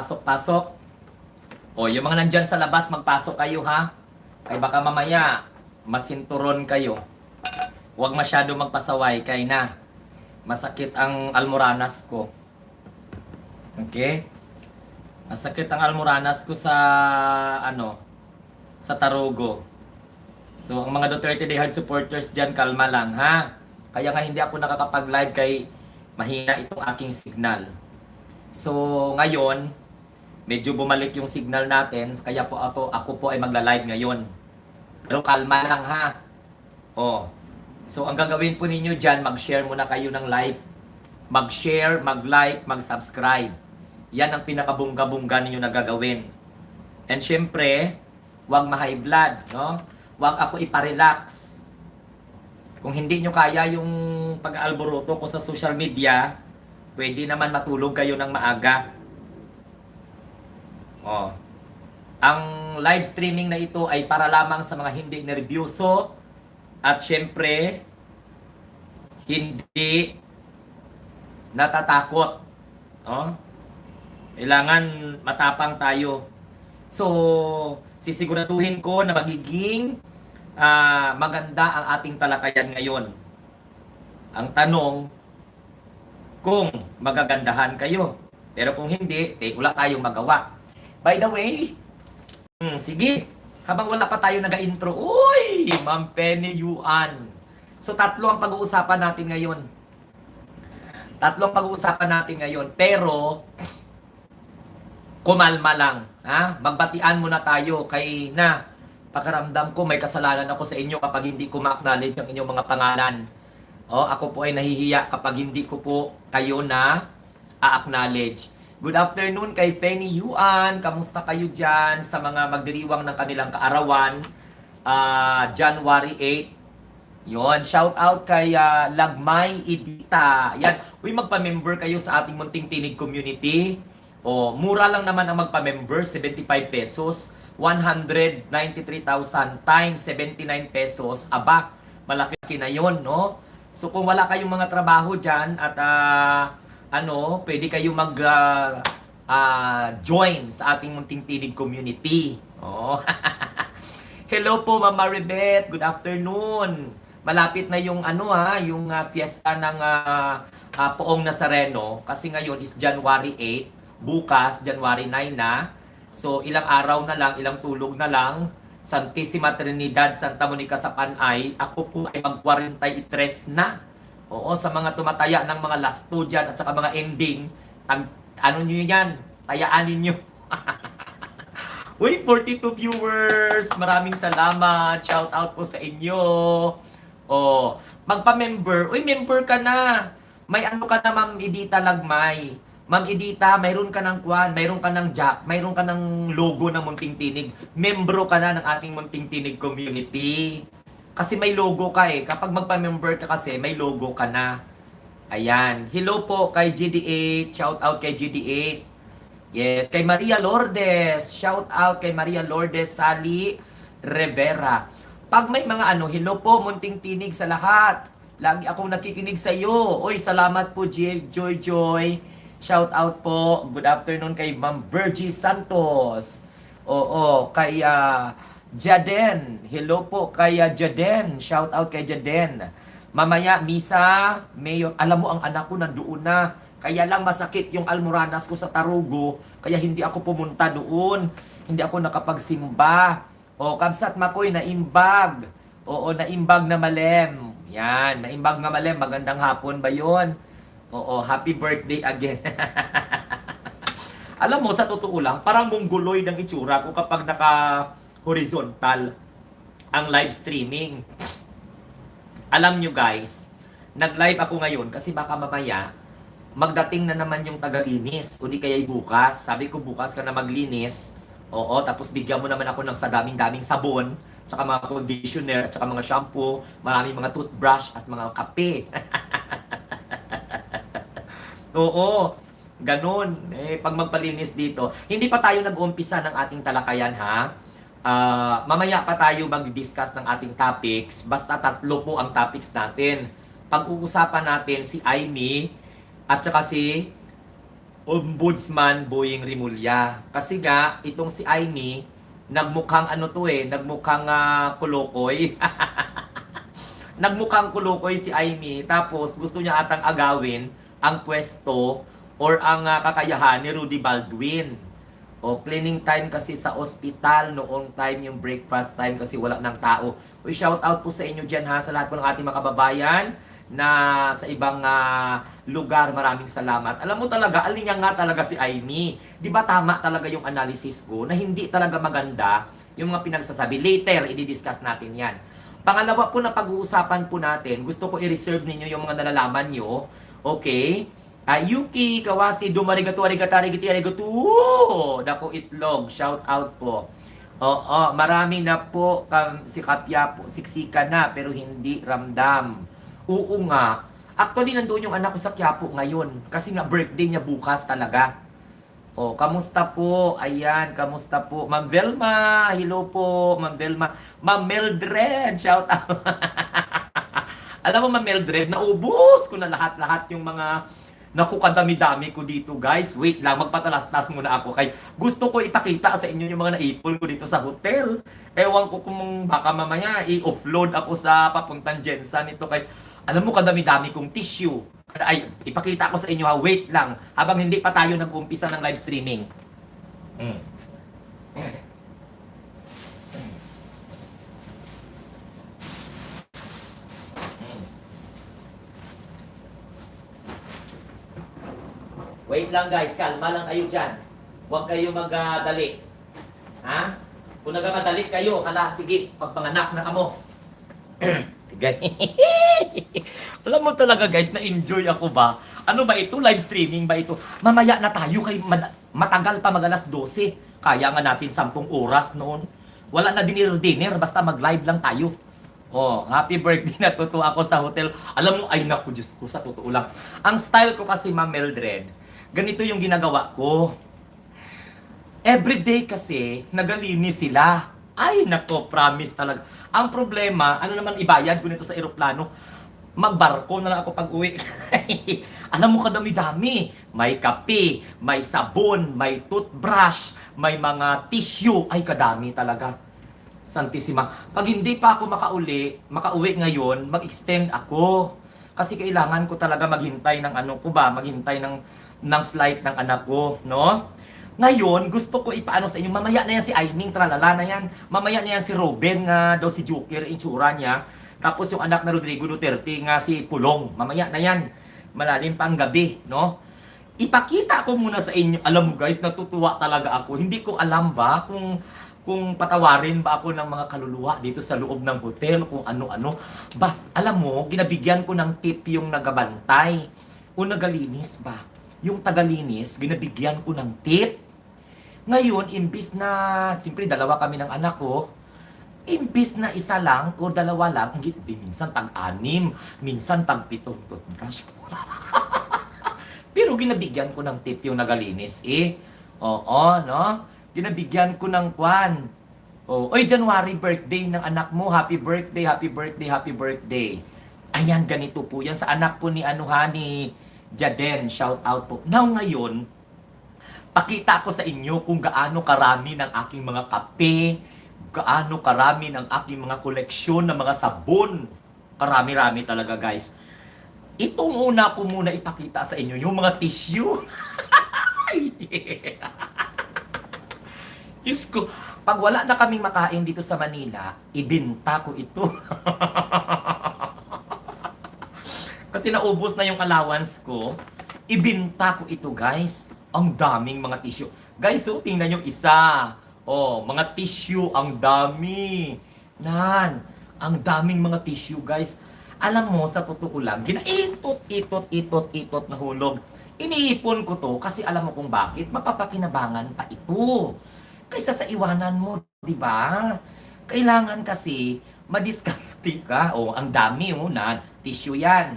Pasok-pasok. O, yung mga nandyan sa labas, magpasok kayo ha. Ay baka mamaya, masinturon kayo. Huwag masyado magpasaway kay na. Masakit ang almoranas ko. Okay? Masakit ang almoranas ko sa, sa tarugo. So, ang mga Duterte Day Hard supporters dyan, kalma lang ha. Kaya nga hindi ako nakakapag-live kay mahina itong aking signal. So, ngayon, medyo bumalik yung signal natin, kaya po ako po ay magla-live ngayon. Pero kalma lang ha. Oh. So ang gagawin po ninyo diyan, mag-share muna kayo ng live. Mag-share, mag-like, mag-subscribe. Yan ang pinakabungga-bungga ninyo na gagawin. And syempre, huwag ma-high blood, no? Huwag ako iparelax. Kung hindi nyo kaya yung pag-alboroto ko sa social media, pwede naman matulog kayo ng maaga. Oh. Ang live streaming na ito ay para lamang sa mga hindi nervyoso at syempre hindi natatakot. Oh. Kailangan matapang tayo. So, sisiguraduhin ko na magiging maganda ang ating talakayan ngayon. Ang tanong, kung magagandahan kayo. Pero kung hindi, wala tayong magawa. By the way, sige, habang wala pa tayo nag-intro, uy, Ma'am Penny Yuan. So, tatlo ang pag-uusapan natin ngayon. Pero, kumalma lang. Ha? Magbatian muna tayo kay na pakaramdam ko may kasalanan ako sa inyo kapag hindi ko ma-acknowledge ang inyong mga pangalan. Ako po ay nahihiya kapag hindi ko po kayo na a-acknowledge. Good afternoon kay Penny Yuan. Kamusta kayo dyan sa mga magdiriwang ng kanilang kaarawan? January 8. Yon, shout out kay Lagmay Idita. Yan, uy, magpa-member kayo sa ating Munting Tinig community. Mura lang naman ang magpa-member, 75 pesos. 193,000 times 79 pesos. Aba, malaki na yon, no? So kung wala kayong mga trabaho dyan at pwede kayo join sa ating Munting Tinig community. Hello po, Ma'am Maribeth. Good afternoon. Malapit na yung yung fiesta ng Poong Nazareno kasi ngayon is January 8, bukas January 9 na. So ilang araw na lang, ilang tulog na lang. Santissima Trinidad, Santa Monica sa Panay. Ako po ay mag-43 na. Sa mga tumataya ng mga last two dyan at saka mga ending, nyo yan, tayaanin nyo. Uy, 42 viewers! Maraming salamat. Shout out po sa inyo. Magpa-member. Uy, member ka na. May ka na, Ma'am Edita Lagmay. Ma'am Edita, mayroon ka ng mayroon ka ng mayroon ka ng logo ng Munting Tinig. Membro ka na ng ating Munting Tinig community. Kasi may logo ka eh. Kapag magpa-member ka kasi, may logo ka na. Ayan. Hello po kay GD8. Shout out kay GD8. Yes. Kay Maria Lourdes. Shout out kay Maria Lourdes Sally Rivera. Pag may mga hello po, Munting Tinig sa lahat. Lagi akong nakikinig sa iyo. Oy, salamat po, Joy. Shout out po. Good afternoon kay Ma'am Virgie Santos. Kay Jaden. Hello po kay Jaden. Shout out kay Jaden. Mamaya, Misa, Mayor, alam mo ang anak ko nandoon na. Kaya lang masakit yung almoranas ko sa tarugo. Kaya hindi ako pumunta doon. Hindi ako nakapagsimba. Kabsat makoy, naimbag. Naimbag na malem. Yan, naimbag na malem. Magandang hapon ba yun? Happy birthday again. Alam mo, sa totoo lang, parang mongoloid ang itsura ko kapag naka-horizontal ang live streaming. Alam nyo guys, nag-live ako ngayon kasi baka mamaya, magdating na naman yung tagalinis. O di kaya'y bukas. Sabi ko bukas ka na maglinis. Tapos bigyan mo naman ako ng sa daming-daming sabon, tsaka mga conditioner, at saka mga shampoo, maraming mga toothbrush at mga kape. Ganun. Pag magpalinis dito, hindi pa tayo nag-uumpisa ng ating talakayan ha. Mamaya pa tayo mag-discuss ng ating topics. Basta tatlo po ang topics natin. Pag-uusapan natin si Aimee at saka si Ombudsman Boying Rimulya. Kasi nga, itong si Aimee, nagmukhang ano to eh, nagmukhang kulokoy. Nagmukhang kulokoy si Aimee, tapos gusto niya atang agawin ang pwesto or ang kakayahan ni Rudy Baldwin. O, cleaning time kasi sa ospital, noong time yung breakfast time kasi wala ng tao. Uy, shout out po sa inyo dyan ha, sa lahat po ng ating mga kababayan na sa ibang lugar. Maraming salamat. Alam mo talaga, alinya nga talaga si Aimee. Di ba tama talaga yung analysis ko na hindi talaga maganda yung mga pinagsasabi. Later, i-discuss natin yan. Pangalawa po na pag-uusapan po natin, gusto ko i-reserve ninyo yung mga nalalaman nyo. Okay? Yuki, Kawasi, Dumarigato, Arigatari, Giti, Arigato, Dako Itlog, shout out po. Oo, marami na po si Kapya po, siksika na, pero hindi ramdam. Oo nga. Actually, nandun yung anak ko sa Quiapo ngayon. Kasi nga birthday niya bukas talaga. O, kamusta po? Ayan, kamusta po? Ma'am Velma, hello po. Ma'am Velma. Ma'am Mildred, shout out. Alam mo, Ma'am Mildred, naubos ko na lahat-lahat yung mga naku, kadami-dami ko dito, guys. Wait lang, magpatalas-tas muna ako. Kay gusto ko ipakita sa inyo yung mga naipon ko dito sa hotel. Ewan ko kung baka mamaya i-offload ako sa papuntang Jensen ito kay alam mo, kadami-dami kong tissue. Ay, ipakita ko sa inyo ha. Wait lang. Habang hindi pa tayo nag-umpisa ng live streaming. Wait lang guys. Kalma lang kayo dyan. Huwag kayo magdali. Ha? Kung nagkamadali kayo, hala, sige, pagpanganak na kamo. Alam mo talaga guys, na-enjoy ako ba? Ano ba ito? Live streaming ba ito? Mamaya na tayo kay matagal pa mag-alas 12. Kaya nga natin 10 oras noon. Wala na dinner, basta mag-live lang tayo. Oh, happy birthday, natutuwa ako sa hotel. Alam mo, ay naku, Diyos ko, sa totoo lang. Ang style ko kasi, Ma'am Mildred, ganito yung ginagawa ko. Everyday kasi, nagalinis sila. Ay, nako, promise talaga. Ang problema, ano naman ibayad ko nito sa eroplano? Magbarko na lang ako pag uwi. Alam mo, kadami-dami. May kape, may sabon, may toothbrush, may mga tissue. Ay, kadami talaga. Santissima. Pag hindi pa ako makauwi ngayon, mag-extend ako. Kasi kailangan ko talaga maghintay ng maghintay ng flight ng anak ko, no? Ngayon, gusto ko ipaano sa inyo, mamaya na yan si Aiming, tralala na yan. Mamaya na yan si Robin, nga daw si Joker, itsura niya. Tapos yung anak na Rodrigo Duterte, nga si Pulong. Mamaya na yan. Malalim pa ang gabi, no? Ipakita ko muna sa inyo. Alam mo guys, natutuwa talaga ako. Hindi ko alam ba kung patawarin ba ako ng mga kaluluwa dito sa loob ng hotel, kung ano-ano. Basta, alam mo, ginabigyan ko ng tip yung nagabantay. O nagalinis ba? Yung tagalinis, ginabigyan ko ng tip. Ngayon, imbis na, siyempre dalawa kami ng anak ko, imbis na isa lang o dalawa lang, minsan tag-6, minsan tag-7 toothbrush. Pero ginabigyan ko ng tip yung nagalinis eh. Oo, no? Ginabigyan ko ng kwan. Oh, oy, January birthday ng anak mo. Happy birthday, happy birthday, happy birthday. Ayan, ganito po yan sa anak ko ni ni Jaden. Shout out po. Now ngayon, pakita ko sa inyo kung gaano karami ng aking mga kape, gaano karami ng aking mga koleksyon ng mga sabon. Karami-rami talaga guys. Itong una ko muna ipakita sa inyo, yung mga tissue. Diyos ko, pag wala na kaming makain dito sa Manila, ibinta ko ito. Kasi naubos na yung allowance ko, ibinta ko ito guys. Ang daming mga tissue. Guys, so tingnan yung isa. Oh, mga tissue, ang dami. Nan, ang daming mga tissue guys. Alam mo, sa totoo lang, itot na hulog. Iniipon ko to kasi alam mo kung bakit, mapapakinabangan pa ito. Kaysa sa iwanan mo, di ba? Kailangan kasi madiskarte ka. Oh, ang dami na tissue yan.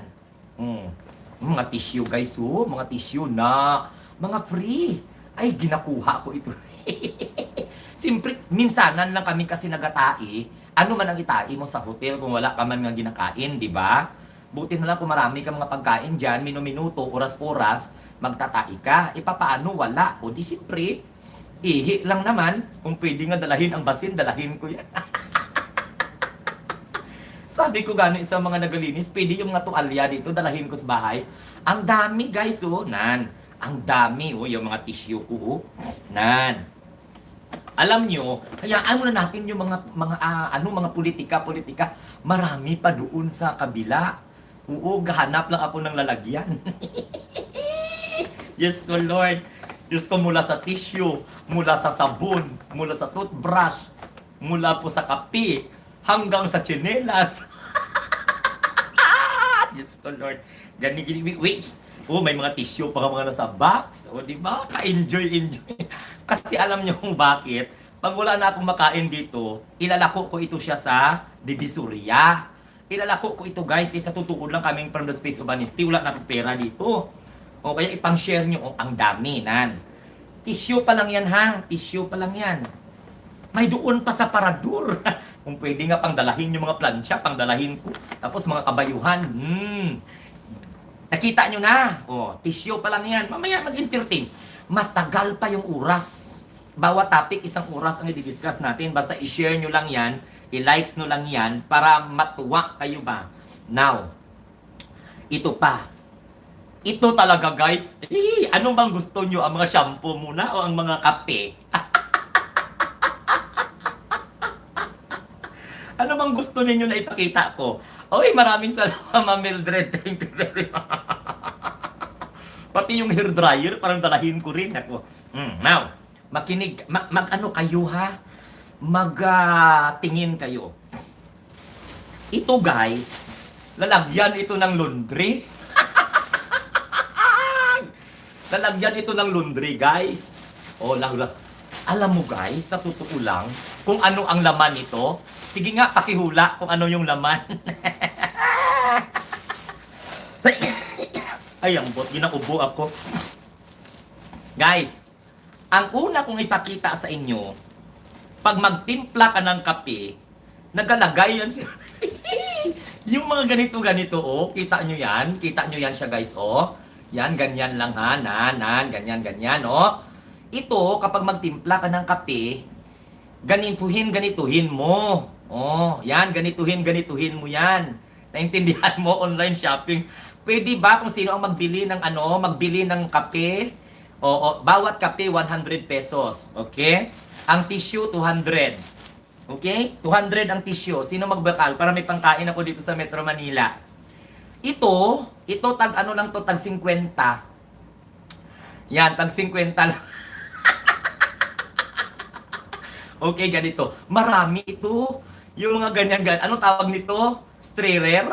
Mga tissue guys, mga tissue na mga free. Ay, ginakuha ko ito. Siyempre, minsanan lang kami kasi nagatai. Ano man ang itai mo sa hotel kung wala ka man nga ginakain, di ba? Buti na lang kung marami ka mga pagkain dyan, minuto, oras-oras, magtatai ka. Papaano? Wala. O di siyempre, ihi lang naman. Kung pwede nga dalahin ang basin, dalahin ko yan. Sabi ko gano'n sa mga nagalinis, pwede yung mga tuwalya dito, dalahin ko sa bahay. Ang dami guys, oh, nan. Ang dami, oh, yung mga tissue ko, oh. Nan. Alam nyo, hayaan muna natin yung mga politika. Marami pa doon sa kabila. Oo, gahanap lang ako ng lalagyan. Yes ko Lord. Diyos ko, mula sa tissue, mula sa sabon, mula sa toothbrush, mula po sa kape, hanggang sa tsinelas. Yes ko Lord. Gani, wait. Oh, may mga tissue pa mga nasa box. O, di ba? Ka-enjoy. Kasi alam niyo kung bakit. Pag wala na akong makain dito, ilalako ko ito siya sa Divisoria. Ilalako ko ito guys, kasi tutukod lang kaming from the space of honesty. Wala na akong pera dito. O kaya ipang-share nyo. O, ang dami, nan. Tissue pa lang yan ha. Tissue pa lang yan. May doon pa sa parador. Kung pwede nga pangdalahin yung mga plancha, pangdalahin ko. Tapos mga kabayuhan. Nakita nyo na. O, tissue pa lang yan. Mamaya mag-entertain. Matagal pa yung oras. Bawat topic, isang oras ang i-discuss natin. Basta i-share nyo lang yan, i-likes nyo lang yan, para matuwa kayo ba. Now, ito pa. Ito talaga guys. Ano bang gusto nyo? Ang mga shampoo muna o ang mga kape? Ano bang gusto ninyo na ipakita ko? Oy, maraming salamat, Ma'am Mildred. Thank you very much. Pati yung hair dryer, parang dalahin ko rin ako. Now, makinig, mag-ano kayo ha? Mag-tingin kayo. Ito guys, lalagyan ito ng laundry. Lalagyan ito ng laundry guys. O, alam mo guys, sa totoo lang, kung ano ang laman nito, sige nga, pakihula kung ano yung laman. Ay, ang bot, ginaubo ako. Guys, ang una kong ipakita sa inyo, pag magtimpla ka ng kape, nagalagay yan siya. Yung mga ganito, oh, kita nyo yan siya guys, oh. Yan, ganyan lang ha, ganyan, oh. Ito, kapag magtimpla ka ng kape, ganituhin mo. Oh, yan, ganituhin mo yan. Naintindihan mo, online shopping. Pwede ba kung sino ang magbili ng kape? O, bawat kape 100 pesos. Okay? Ang tissue 200. Okay? 200 ang tissue. Sino magbakal para may pangkain ako dito sa Metro Manila? Ito tag ano lang to, tag 50. Yan, tag 50 lang. Okay, ganito. Marami ito. Yung mga ganyan. Anong tawag nito? Strayer?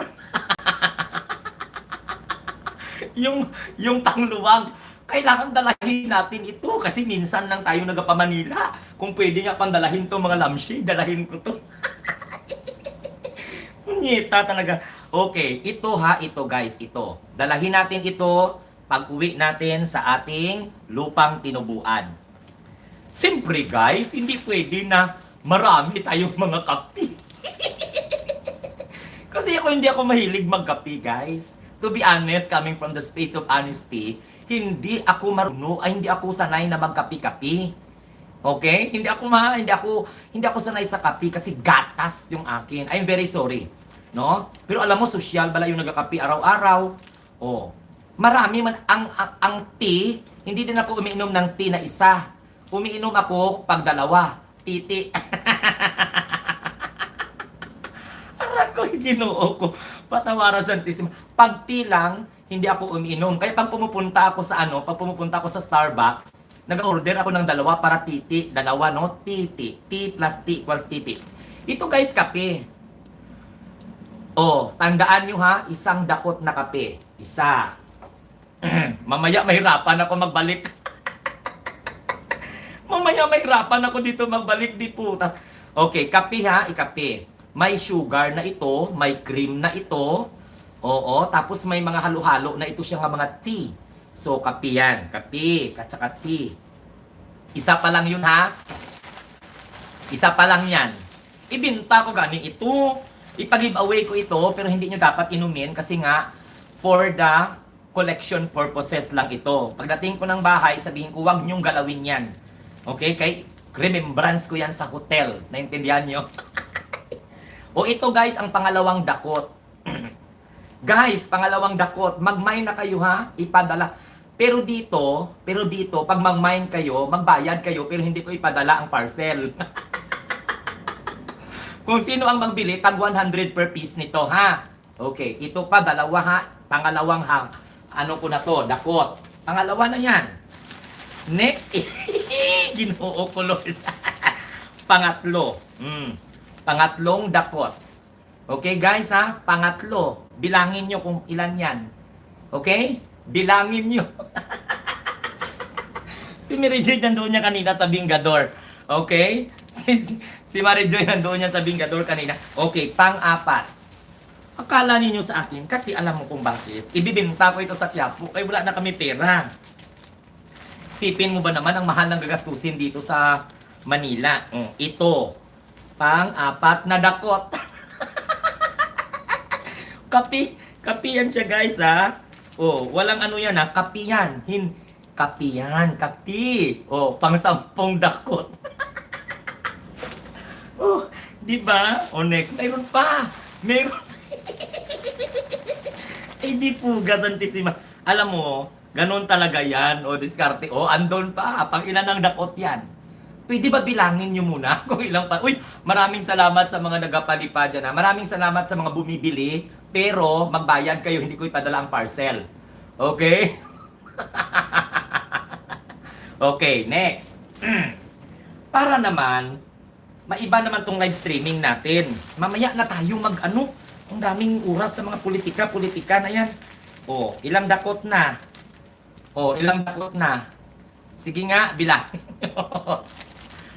yung pangluwag. Kailangan dalahin natin ito kasi minsan lang tayo nagpa-Manila. Kung pwede nga pandalahin to mga lamshi, dalahin ko to. Punyeta talaga. Okay, ito guys, ito. Dalahin natin ito pag-uwi natin sa ating lupang tinubuan. Siyempre guys, hindi pwede na marami tayong mga kape. Kasi hindi ako mahilig magkape guys. To be honest, coming from the space of honesty, hindi ako sanay na magkape-kape. Okay? Hindi ako sanay sa kape kasi gatas yung akin. I'm very sorry. No? Pero alam mo, social bala yung nagkakape araw-araw. Oh. Marami man ang tea, hindi din ako umiinom ng tea na isa. Umiinom ako pag dalawa. Titi. Ako, ginoo ko. Patawara Santisima. Pag tea lang, hindi ako umiinom. Kaya pag pumupunta ako sa Starbucks, nag-order ako ng dalawa para titi. Dalawa, no? Titi. T plus T equals titi. Ito guys, kape. Oh, tandaan nyo ha, isang dakot na kape. Isa. Mamaya mahirapan ako magbalik. Mamaya mahirapan ako dito magbalik di puta. Okay, kape ha, ikape. May sugar na ito, may cream na ito. Oo, tapos may mga halo-halo na ito siya nga mga tea. So, kape yan. Kape, katsaka tea. Isa pa lang yun ha. Isa pa lang yan. Ibinta ko ganing ito. Ipag-giveaway ko ito, pero hindi nyo dapat inumin kasi nga, for the collection purposes lang ito. Pagdating ko ng bahay, sabihin ko, wag niyong galawin yan. Okay? Kay remembrance ko yan sa hotel. Naintindihan niyo? O ito guys, ang pangalawang dakot. Guys, pangalawang dakot. Mag-mine na kayo ha, ipadala. Pero dito, pag mag-mine kayo, magbayad kayo, pero hindi ko ipadala ang parcel. Kung sino ang magbili, tag 100 per piece nito ha. Okay, ito pa, dalawa ha. Pangalawang ha. Ano ko na to, dakot. Pangalawa na yan. Next, Ginoo ko Lord. Pangatlo. Pangatlong dakot. Okay guys ha, pangatlo. Bilangin nyo kung ilan yan. Okay? Bilangin nyo. Si Mary Joy nandoon niya kanina sa Bingador. Okay? Si Mary Joy nandoon niya sa Bingador kanina. Okay, pang-apat. Akala ninyo sa akin, kasi alam mo kung bakit. Ibibinta ko ito sa Quiapo, kaya wala na kami pera. Sipin mo ba naman ang mahal ng gagastusin dito sa Manila? Ito, pang-apat na dakot. Kapi yan siya guys ha. Walang ano yan ha, kapi yan. Kapi yan, kapi. Pang-10 dakot. Di ba? Next, mayroon pa. Mayroon. Di po, gasantissima. Alam mo, ganun talaga yan. Diskarte. Andon pa. Pang ilan ng dakot yan. Pwede ba bilangin nyo muna kung ilang pa? Uy, maraming salamat sa mga nagapalipa dyan. Maraming salamat sa mga bumibili. Pero, magbayad kayo. Hindi ko ipadala ang parcel. Okay? Okay, next. Para naman, maiba naman tong live streaming natin. Mamaya na tayo mag-ano. Ang daming oras sa mga politika na yan. Ilang dakot na. Ilang dakot na. Sige nga, bilangin.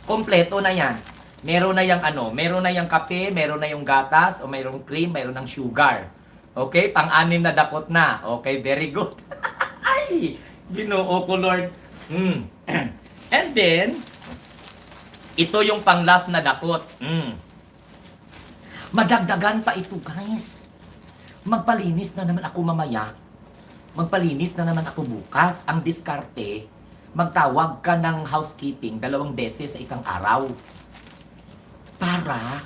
Kompleto na yan. Meron na yung meron na yung kape, meron na yung gatas, o mayroong cream, mayroon ng sugar. Okay, pang-anim na dakot na. Okay, very good. Ay, Ginoo ko Lord. And then, ito yung pang-last na dakot. Madagdagan pa ito, guys. Magpalinis na naman ako mamaya. Magpalinis na naman ako bukas. Ang diskarte, magtawag ka ng housekeeping 2 beses sa isang araw. Para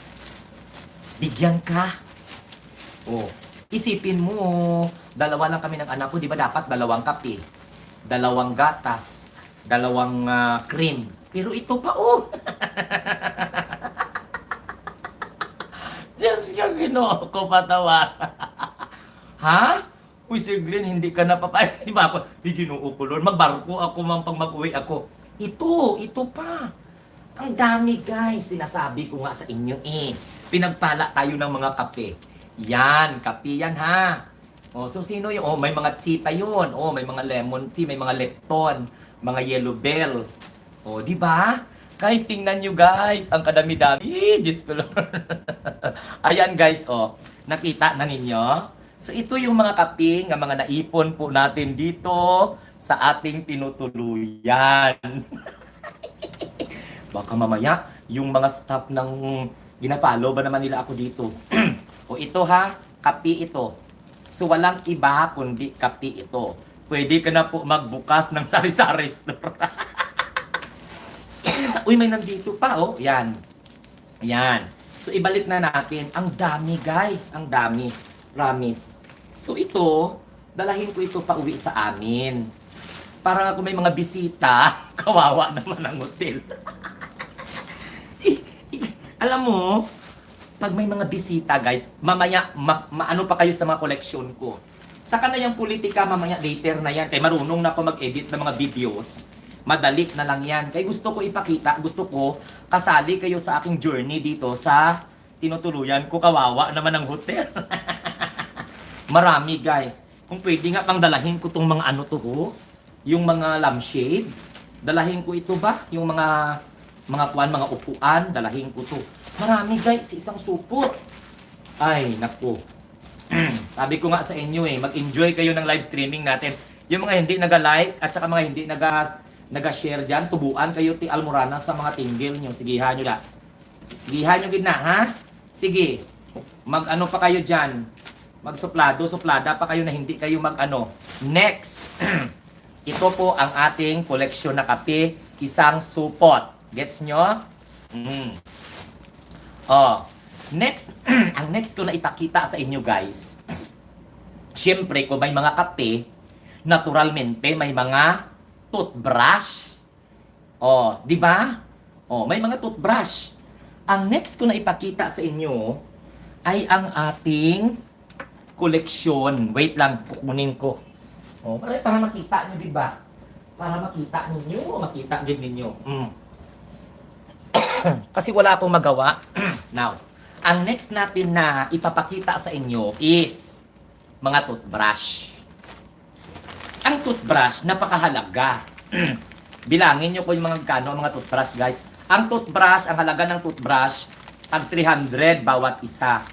bigyan ka. Isipin mo, 2 lang kami ng anak ko, di ba dapat 2 kape, 2 gatas, 2 cream. Pero ito pa Diyos ka, Ginoo ko patawa. Ha? Uy, Sir Glenn, hindi ka napapayag. Di ba ako? Ginoo ko, Lord. Magbarko ako pag mag-uwi ako. Ito pa. Ang dami, guys. Sinasabi ko nga sa inyo Pinagpala tayo ng mga kape. Yan, kape yan ha. So sino yung? May mga tea pa yun. May mga lemon tea, may mga Lepton, mga Yellow Bell. Di ba? Guys, tingnan nyo guys. Ang kadami-dami. Diyos ko Lord. Ayan guys, nakita na ninyo? So ito yung mga kape nga mga naipon po natin dito sa ating tinutuluyan. Baka mamaya, yung mga staff ng ginapalo ba naman nila ako dito? Ito ha, kape ito. So walang iba kundi kape ito. Pwede ka na po magbukas ng sari-sari store. Uy, may nandito pa Yan. Yan. So ibalik na natin. Ang dami guys, ang dami. Promise. So ito, dalahin ko ito pa uwi sa amin. Para kung may mga bisita, kawawa naman ang hotel. Alam mo, pag may mga bisita guys, mamaya maano pa kayo sa mga collection ko. Saka na yung politika, mamaya later na yan. Kaya marunong na ako mag-edit ng mga videos. Madali na lang yan. Kaya gusto ko ipakita, gusto ko kasali kayo sa aking journey dito sa tinutuluyan ko. Kawawa naman ang hotel. Marami guys. Kung pwede nga pang dalahin ko tong mga yung mga lampshade. Dalahin ko ito ba? Yung mga upuan, dalahin ko to. Marami guys, isang supot. Ay, naku. Sabi ko nga sa inyo mag-enjoy kayo ng live streaming natin. Yung mga hindi naga-like at saka mga hindi naga-share dyan, tubuan kayo ti Almorana sa mga tinggil nyo. Sigihan nyo Sigihan nyo gina, ha? Sige. Mag-ano pa kayo dyan. Magsuplado, suplada pa kayo na hindi kayo mag-ano. Next, ito po ang ating koleksyon na kape, isang supot. Gets nyo? Mm. Oh, next, ang next ko na ipakita sa inyo guys. Siyempre, kung may mga kape, naturalmente may mga toothbrush. Oh, di ba? Oh, may mga toothbrush. Ang next ko na ipakita sa inyo ay ang ating koleksyon. Wait lang, kukunin ko. Oh, para makita nyo, di ba? Para makita ninyo, makita din ninyo. Kasi wala akong magawa. Now, ang next natin na ipapakita sa inyo is mga toothbrush. Ang toothbrush, napakahalaga. Bilangin nyo po yung mga kano, mga toothbrush, guys. Ang toothbrush, ang halaga ng toothbrush, tag 300 bawat isa.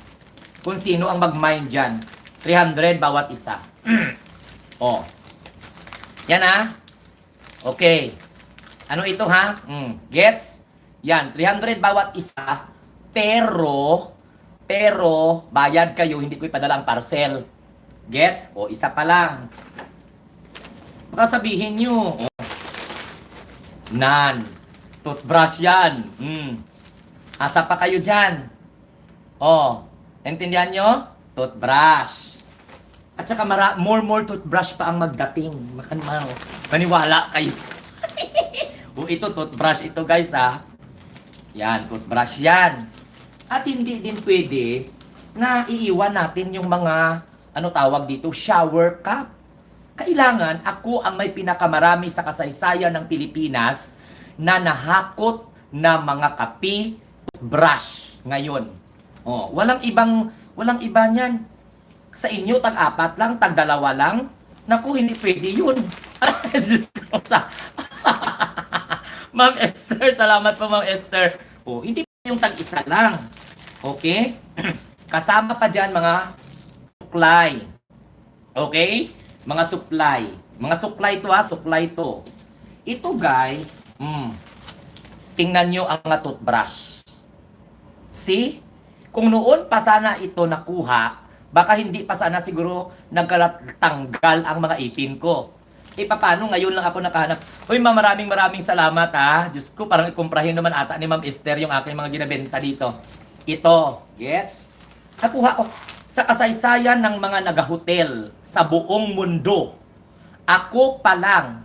Kung sino ang mag-mind dyan, 300 bawat isa. Oh. Yan ha. Okay. Ano ito ha? Gets? Yan, 300 bawat isa. Pero, bayad kayo, hindi ko ipadala ang parcel. Gets? O, isa pa lang. Baka sabihin nyo, nan, toothbrush yan. Asa pa kayo dyan? Oh, intindihan nyo? Toothbrush. At saka more toothbrush pa ang magdating. Maniwala kayo. O ito, toothbrush ito guys ha. Yan, toothbrush yan. At hindi din pwede na iiwan natin yung mga, ano tawag dito, shower cup. Kailangan ako ang may pinakamarami sa kasaysayan ng Pilipinas na nahakot na mga kape, toothbrush ngayon. Oh, walang iba niyan. Sa inyo, tag-apat lang, tag-dalawa lang. Naku, hindi pwede yun. Diyos ko sa... Ma'am Esther, salamat po Ma'am Esther. Oh, hindi yung tag-isa lang. Okay? Kasama pa dyan mga supply. Okay? Mga supply. Mga supply to ha, supply to. Ito guys, tingnan nyo ang mga toothbrush. See? Kung noon pa sana ito nakuha, baka hindi pa sana siguro nagkalatanggal ang mga ipin ko. E paano ngayon lang ako nakahanap? Uy, maraming salamat ha. Diyos ko, parang ikumprahin naman ata ni Ma'am Esther yung aking mga ginabenta dito. Ito, gets? Nakuha ko sa kasaysayan ng mga nagahotel sa buong mundo. Ako pa lang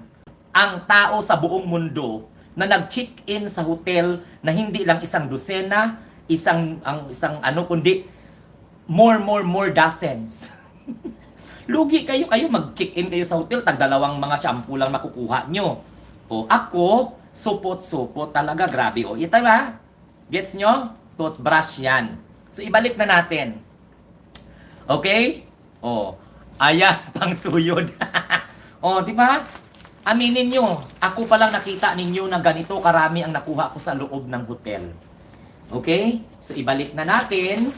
ang tao sa buong mundo na nag-check-in sa hotel na hindi lang isang dosena, isang kundi more dozens. Lugi kayo mag-check-in kayo sa hotel, tag-dalawang mga shampoo lang makukuha nyo. O ako, supot-supot talaga, grabe. O ito ba? Gets nyo? Toothbrush yan. So ibalik na natin. Okay? O, ayan, pang suyod. O, di ba? Aminin nyo, ako palang nakita ninyo na ganito karami ang nakuha ko sa loob ng hotel. Okay? So ibalik na natin.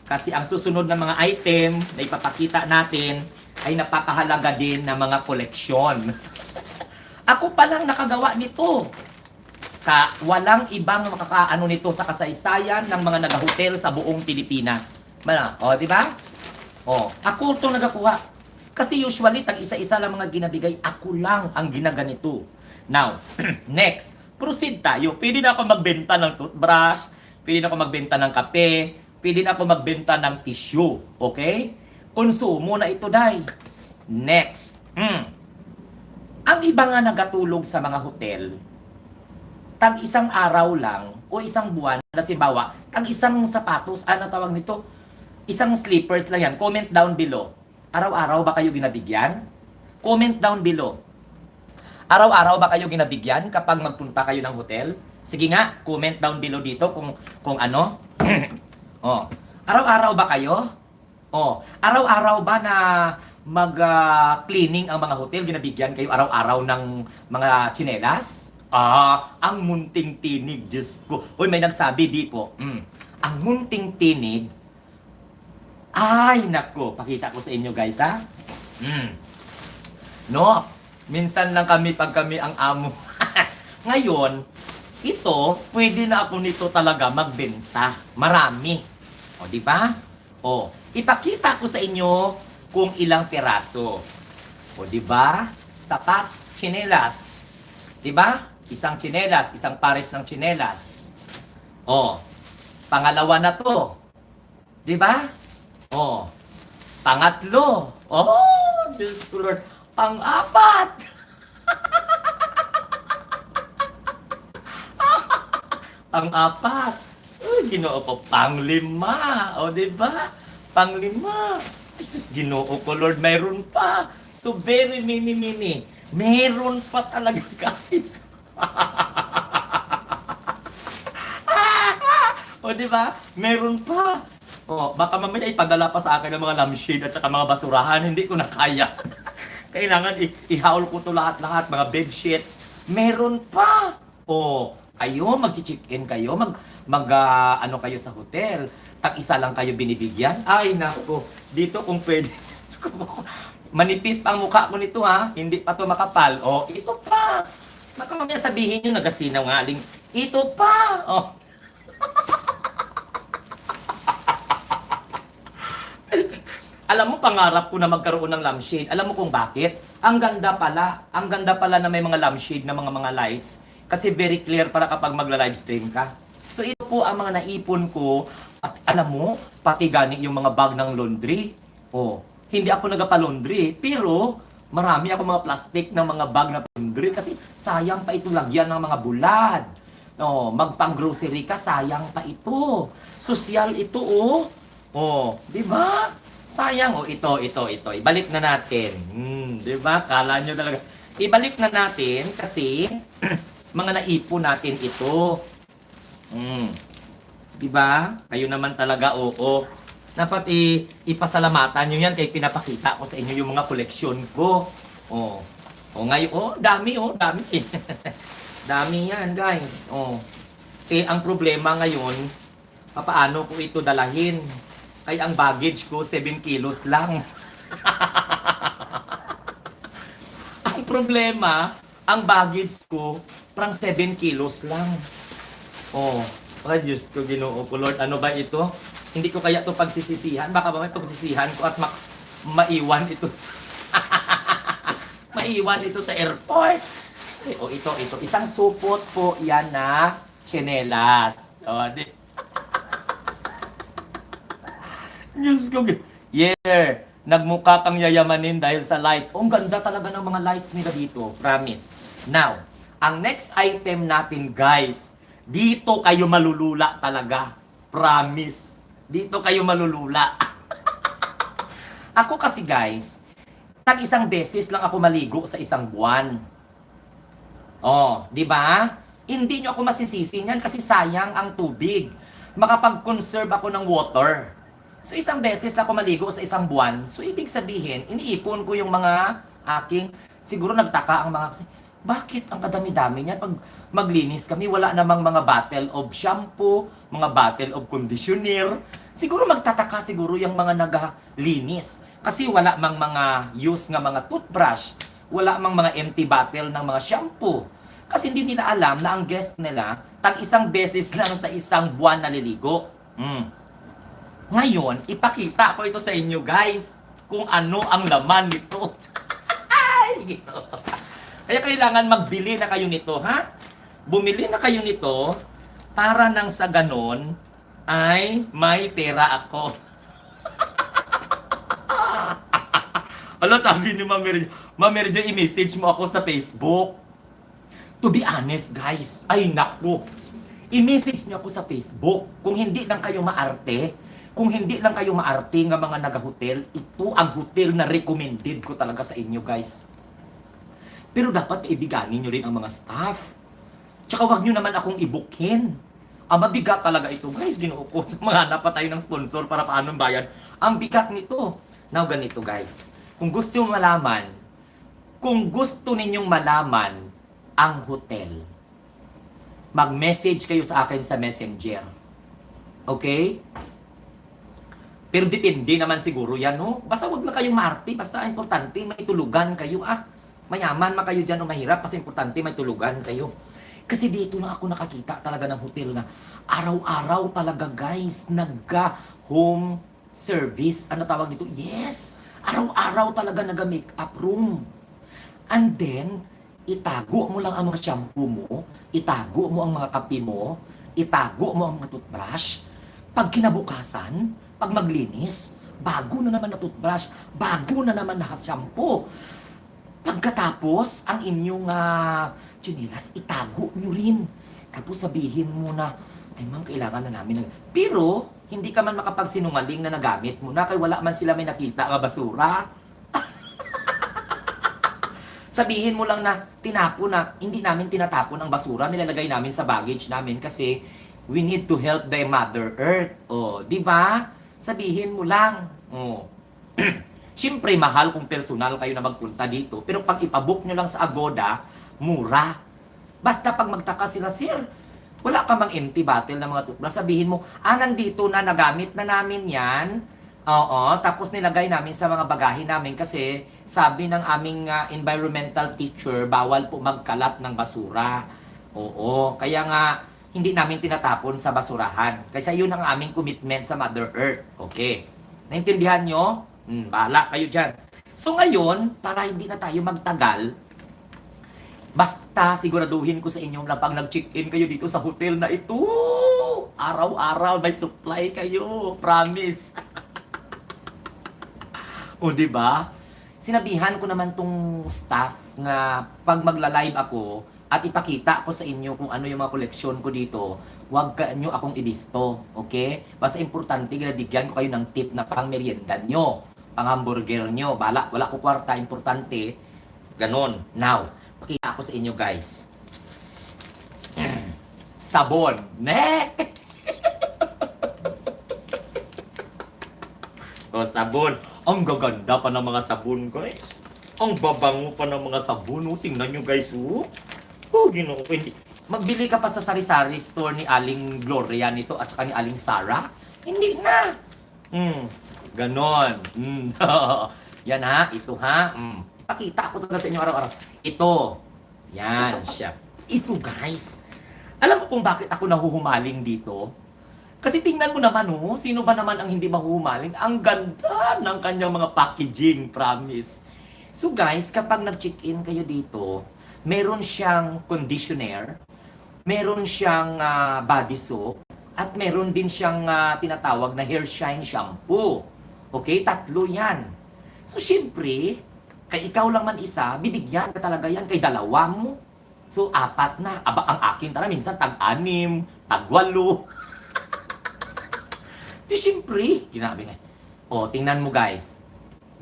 Kasi ang susunod na mga item na ipapakita natin ay napakahalaga din na mga koleksyon. Ako pa lang nakagawa nito. Walang ibang makakaano nito sa kasaysayan ng mga nag-hotel sa buong Pilipinas. O, di ba? O, ako itong nagakuha. Kasi usually, tag isa-isa lang mga ginabigay, ako lang ang ginaganito. Now, next, proceed tayo. Pwede na ako magbenta ng toothbrush, pwede na ako magbenta ng kape, pwede na ako magbenta ng tissue. Okay? Konsumo na ito, day. Next. Ang iba nga nagatulog sa mga hotel, tag isang araw lang o isang buwan, halimbawa, tag isang sapatos, ano tawag nito? Isang slippers lang yan. Comment down below. Araw-araw ba kayo ginabigyan? Comment down below. Araw-araw ba kayo ginabigyan kapag magpunta kayo ng hotel? Sige nga, comment down below dito kung ano. Oh, araw-araw ba kayo? Oh, araw-araw ba na mag-cleaning ang mga hotel, ginabigyan kayo araw-araw ng mga tsinelas? Ang munting tinig, Diyos ko. Uy, may nagsabi di po. Ang munting tinig, ay, nako, pakita ko sa inyo guys ha. No, minsan lang pag kami ang amo. Ngayon, ito, pwede na ako nito talaga magbenta. Marami. O, di ba? O, ipakita ko sa inyo kung ilang piraso. O, di ba? Sapat, tsinelas. Di ba? Isang tsinelas, isang pares ng tsinelas. O, pangalawa na to. Di ba? O, pangatlo. Oh, Diyos ko Lord. Pang-apat. Pang-apat. Uy, Ginoo ko. Pang-lima. O, di ba? Pang-lima. Ay, sus, Ginoo ko, Lord, mayroon pa. So, very mini. Meron pa talaga, guys. O, di ba? Meron pa. O, baka mamaya ipadala pa sa akin ng mga lampshade at saka mga basurahan. Hindi ko na kaya. Kailangan ihaul ko to lahat-lahat. Mga bedsheets. Meron pa. O, kayo, mag-check-in kayo. Ano kayo sa hotel. Tag-isa lang kayo binibigyan. Ay, nako. Dito kung pwede. Manipis pa ang mukha ko nito, ha. Hindi pa to makapal. O, ito pa. Baka mamaya sabihin nyo, nagasinungaling. Ito pa. O. Alam mo, pangarap ko na magkaroon ng lampshade. Alam mo kung bakit? Ang ganda pala. Ang ganda pala na may mga lampshade na mga lights. Kasi very clear para kapag magla-livestream ka. So ito po ang mga naipon ko. At alam mo, pati gani yung mga bag ng laundry. Oh, hindi ako nagpa-laundry. Pero marami ako mga plastic ng mga bag na laundry. Kasi sayang pa ito lagyan ng mga bulad. Oh, magpang-grocery ka, sayang pa ito. Social ito, oh. Oh, di ba? Sayang, oh, ito. Ibalik na natin. Di ba? Kala nyo talaga. Ibalik na natin kasi mga naipon natin ito. Di ba? Kayo naman talaga, oo. Dapat ipasalamatan nyo yan kay pinapakita ko sa inyo yung mga koleksyon ko. Oh. Oh, ngayon, dami. Dami yan, guys. Oh. Ang problema ngayon, paano ko ito dalahin? Ay, ang baggage ko, 7 kilos lang. Ang problema, ang baggage ko, parang 7 kilos lang. Oh, ay Diyos ko, Ginoo ko, Lord, ano ba ito? Hindi ko kaya ito pagsisisihan. Baka ba may pagsisihan ko at maiwan ito maiwan ito sa airport. O, ito. Isang supot po yan na tsinelas. O, Diyos ko. Yeah. Nagmukha kang yayamanin dahil sa lights. Ang ganda talaga ng mga lights nila dito. Promise. Now, ang next item natin, guys. Dito kayo malulula talaga. Promise. Dito kayo malulula. Ako kasi, guys, isang beses lang ako maligo sa isang buwan. Oh, di ba? Hindi nyo ako masisisi niyan kasi sayang ang tubig. Makapag-conserve ako ng water. So isang beses na ako maligo sa isang buwan, so ibig sabihin, iniipon ko yung mga siguro nagtaka ang mga, bakit ang kadami-dami niyan? Pag maglinis kami, wala namang mga bottle of shampoo, mga bottle of conditioner. Siguro magtataka siguro yung mga naglinis. Kasi wala mang mga use nga mga toothbrush, wala mang mga empty bottle ng mga shampoo. Kasi hindi nila alam na ang guest nila, isang beses lang sa isang buwan naliligo. Ngayon, ipakita ko ito sa inyo, guys, kung ano ang laman nito. Kaya kailangan magbili na kayo nito, ha? Bumili na kayo nito para nang sa ganon ay may pera ako. Alam, sabi ni Ma'am Merjo, i-message mo ako sa Facebook. To be honest, guys, ay naku, i-message niyo ako sa Facebook. Kung hindi lang kayo maarte, nga mga naga-hotel, ito ang hotel na recommended ko talaga sa inyo, guys. Pero dapat ibiganin nyo rin ang mga staff. Tsaka wag nyo naman akong ibukin. Mabigat talaga ito, guys. Ginoo ko. Sa mga hanap pa tayo ng sponsor para paano bayad. Ang bigat nito. Now, ganito, guys. Kung gusto ninyong malaman ang hotel, mag-message kayo sa akin sa Messenger. Okay? Pero depende naman siguro yan, no? Basta wag na kayong maarte, basta importante may tulugan kayo, Mayaman man kayo dyan o mahirap, basta importante may tulugan kayo. Kasi dito na ako nakakita talaga ng hotel na araw-araw talaga, guys, nagka-home service. Ano tawag dito? Yes! Araw-araw talaga naga-makeup room. And then, itago mo lang ang mga shampoo mo, itago mo ang mga kape mo, itago mo ang mga toothbrush. Pag kinabukasan, pag maglinis, bago na naman na toothbrush, bago na naman na shampoo. Pagkatapos, ang inyong chinilas, itago nyo rin. Tapos sabihin mo na, ay ma'am, kailangan na namin. Pero, hindi ka man makapagsinungaling na nagamit mo na, kaya wala man sila may nakita nga basura. Sabihin mo lang na tinapon na, hindi namin tinatapon ang basura, nilalagay namin sa baggage namin kasi we need to help the Mother Earth. O, di ba? Sabihin mo lang. O. Siyempre, mahal kung personal kayo na magpunta dito. Pero pag ipabook nyo lang sa Agoda, mura. Basta pag magtaka sila, sir, wala ka mang empty bottle ng mga toothbrush. Sabihin mo, nandito na, nagamit na namin yan. Oo, tapos nilagay namin sa mga bagahe namin kasi sabi ng aming environmental teacher, bawal po magkalat ng basura. Oo, kaya nga, hindi namin tinatapon sa basurahan. Kasi yun ang aming commitment sa Mother Earth. Okay. Naintindihan nyo? Bahala kayo dyan. So ngayon, para hindi na tayo magtagal, basta siguraduhin ko sa inyo na pag nag-check-in kayo dito sa hotel na ito, araw-araw may supply kayo. Promise. O diba? Sinabihan ko naman tong staff na pag magla-live ako at ipakita ko sa inyo kung ano yung mga koleksyon ko dito, huwag nyo akong ibisto. Okay? Basta importante, ginabigyan ko kayo ng tip na pang merienda nyo, pang hamburger nyo. Wala ko kwarta, importante. Ganon. Now, pakita ko sa inyo guys. Sabon. Nek! O, sabon. Ang gaganda pa ng mga sabon guys. Ang babango pa ng mga sabon. O, tingnan nyo guys. Ginoo ko. Magbili ka pa sa sari-sari store ni Aling Gloria nito at saka ni Aling Sarah? Hindi na. Ganon. Yan ha. Ito ha. Ipakita ko talaga sa inyo araw-araw. Ito. Yan siya. Ito guys. Alam mo kung bakit ako nahuhumaling dito? Kasi tingnan mo naman sino ba naman ang hindi mahuhumaling? Ang ganda ng kanyang mga packaging, promise. So guys, kapag nag-check-in kayo dito, meron siyang conditioner, meron siyang body soap, at meron din siyang tinatawag na hair shine shampoo. Okay, 3 yan. So syempre, kay ikaw lang man isa, bibigyan ka talaga yan kay 2 mo. So 4 na. Aba, ang akin talaga minsan tag-6, tag-8. Di syempre, ginabi nga. O, tingnan mo guys.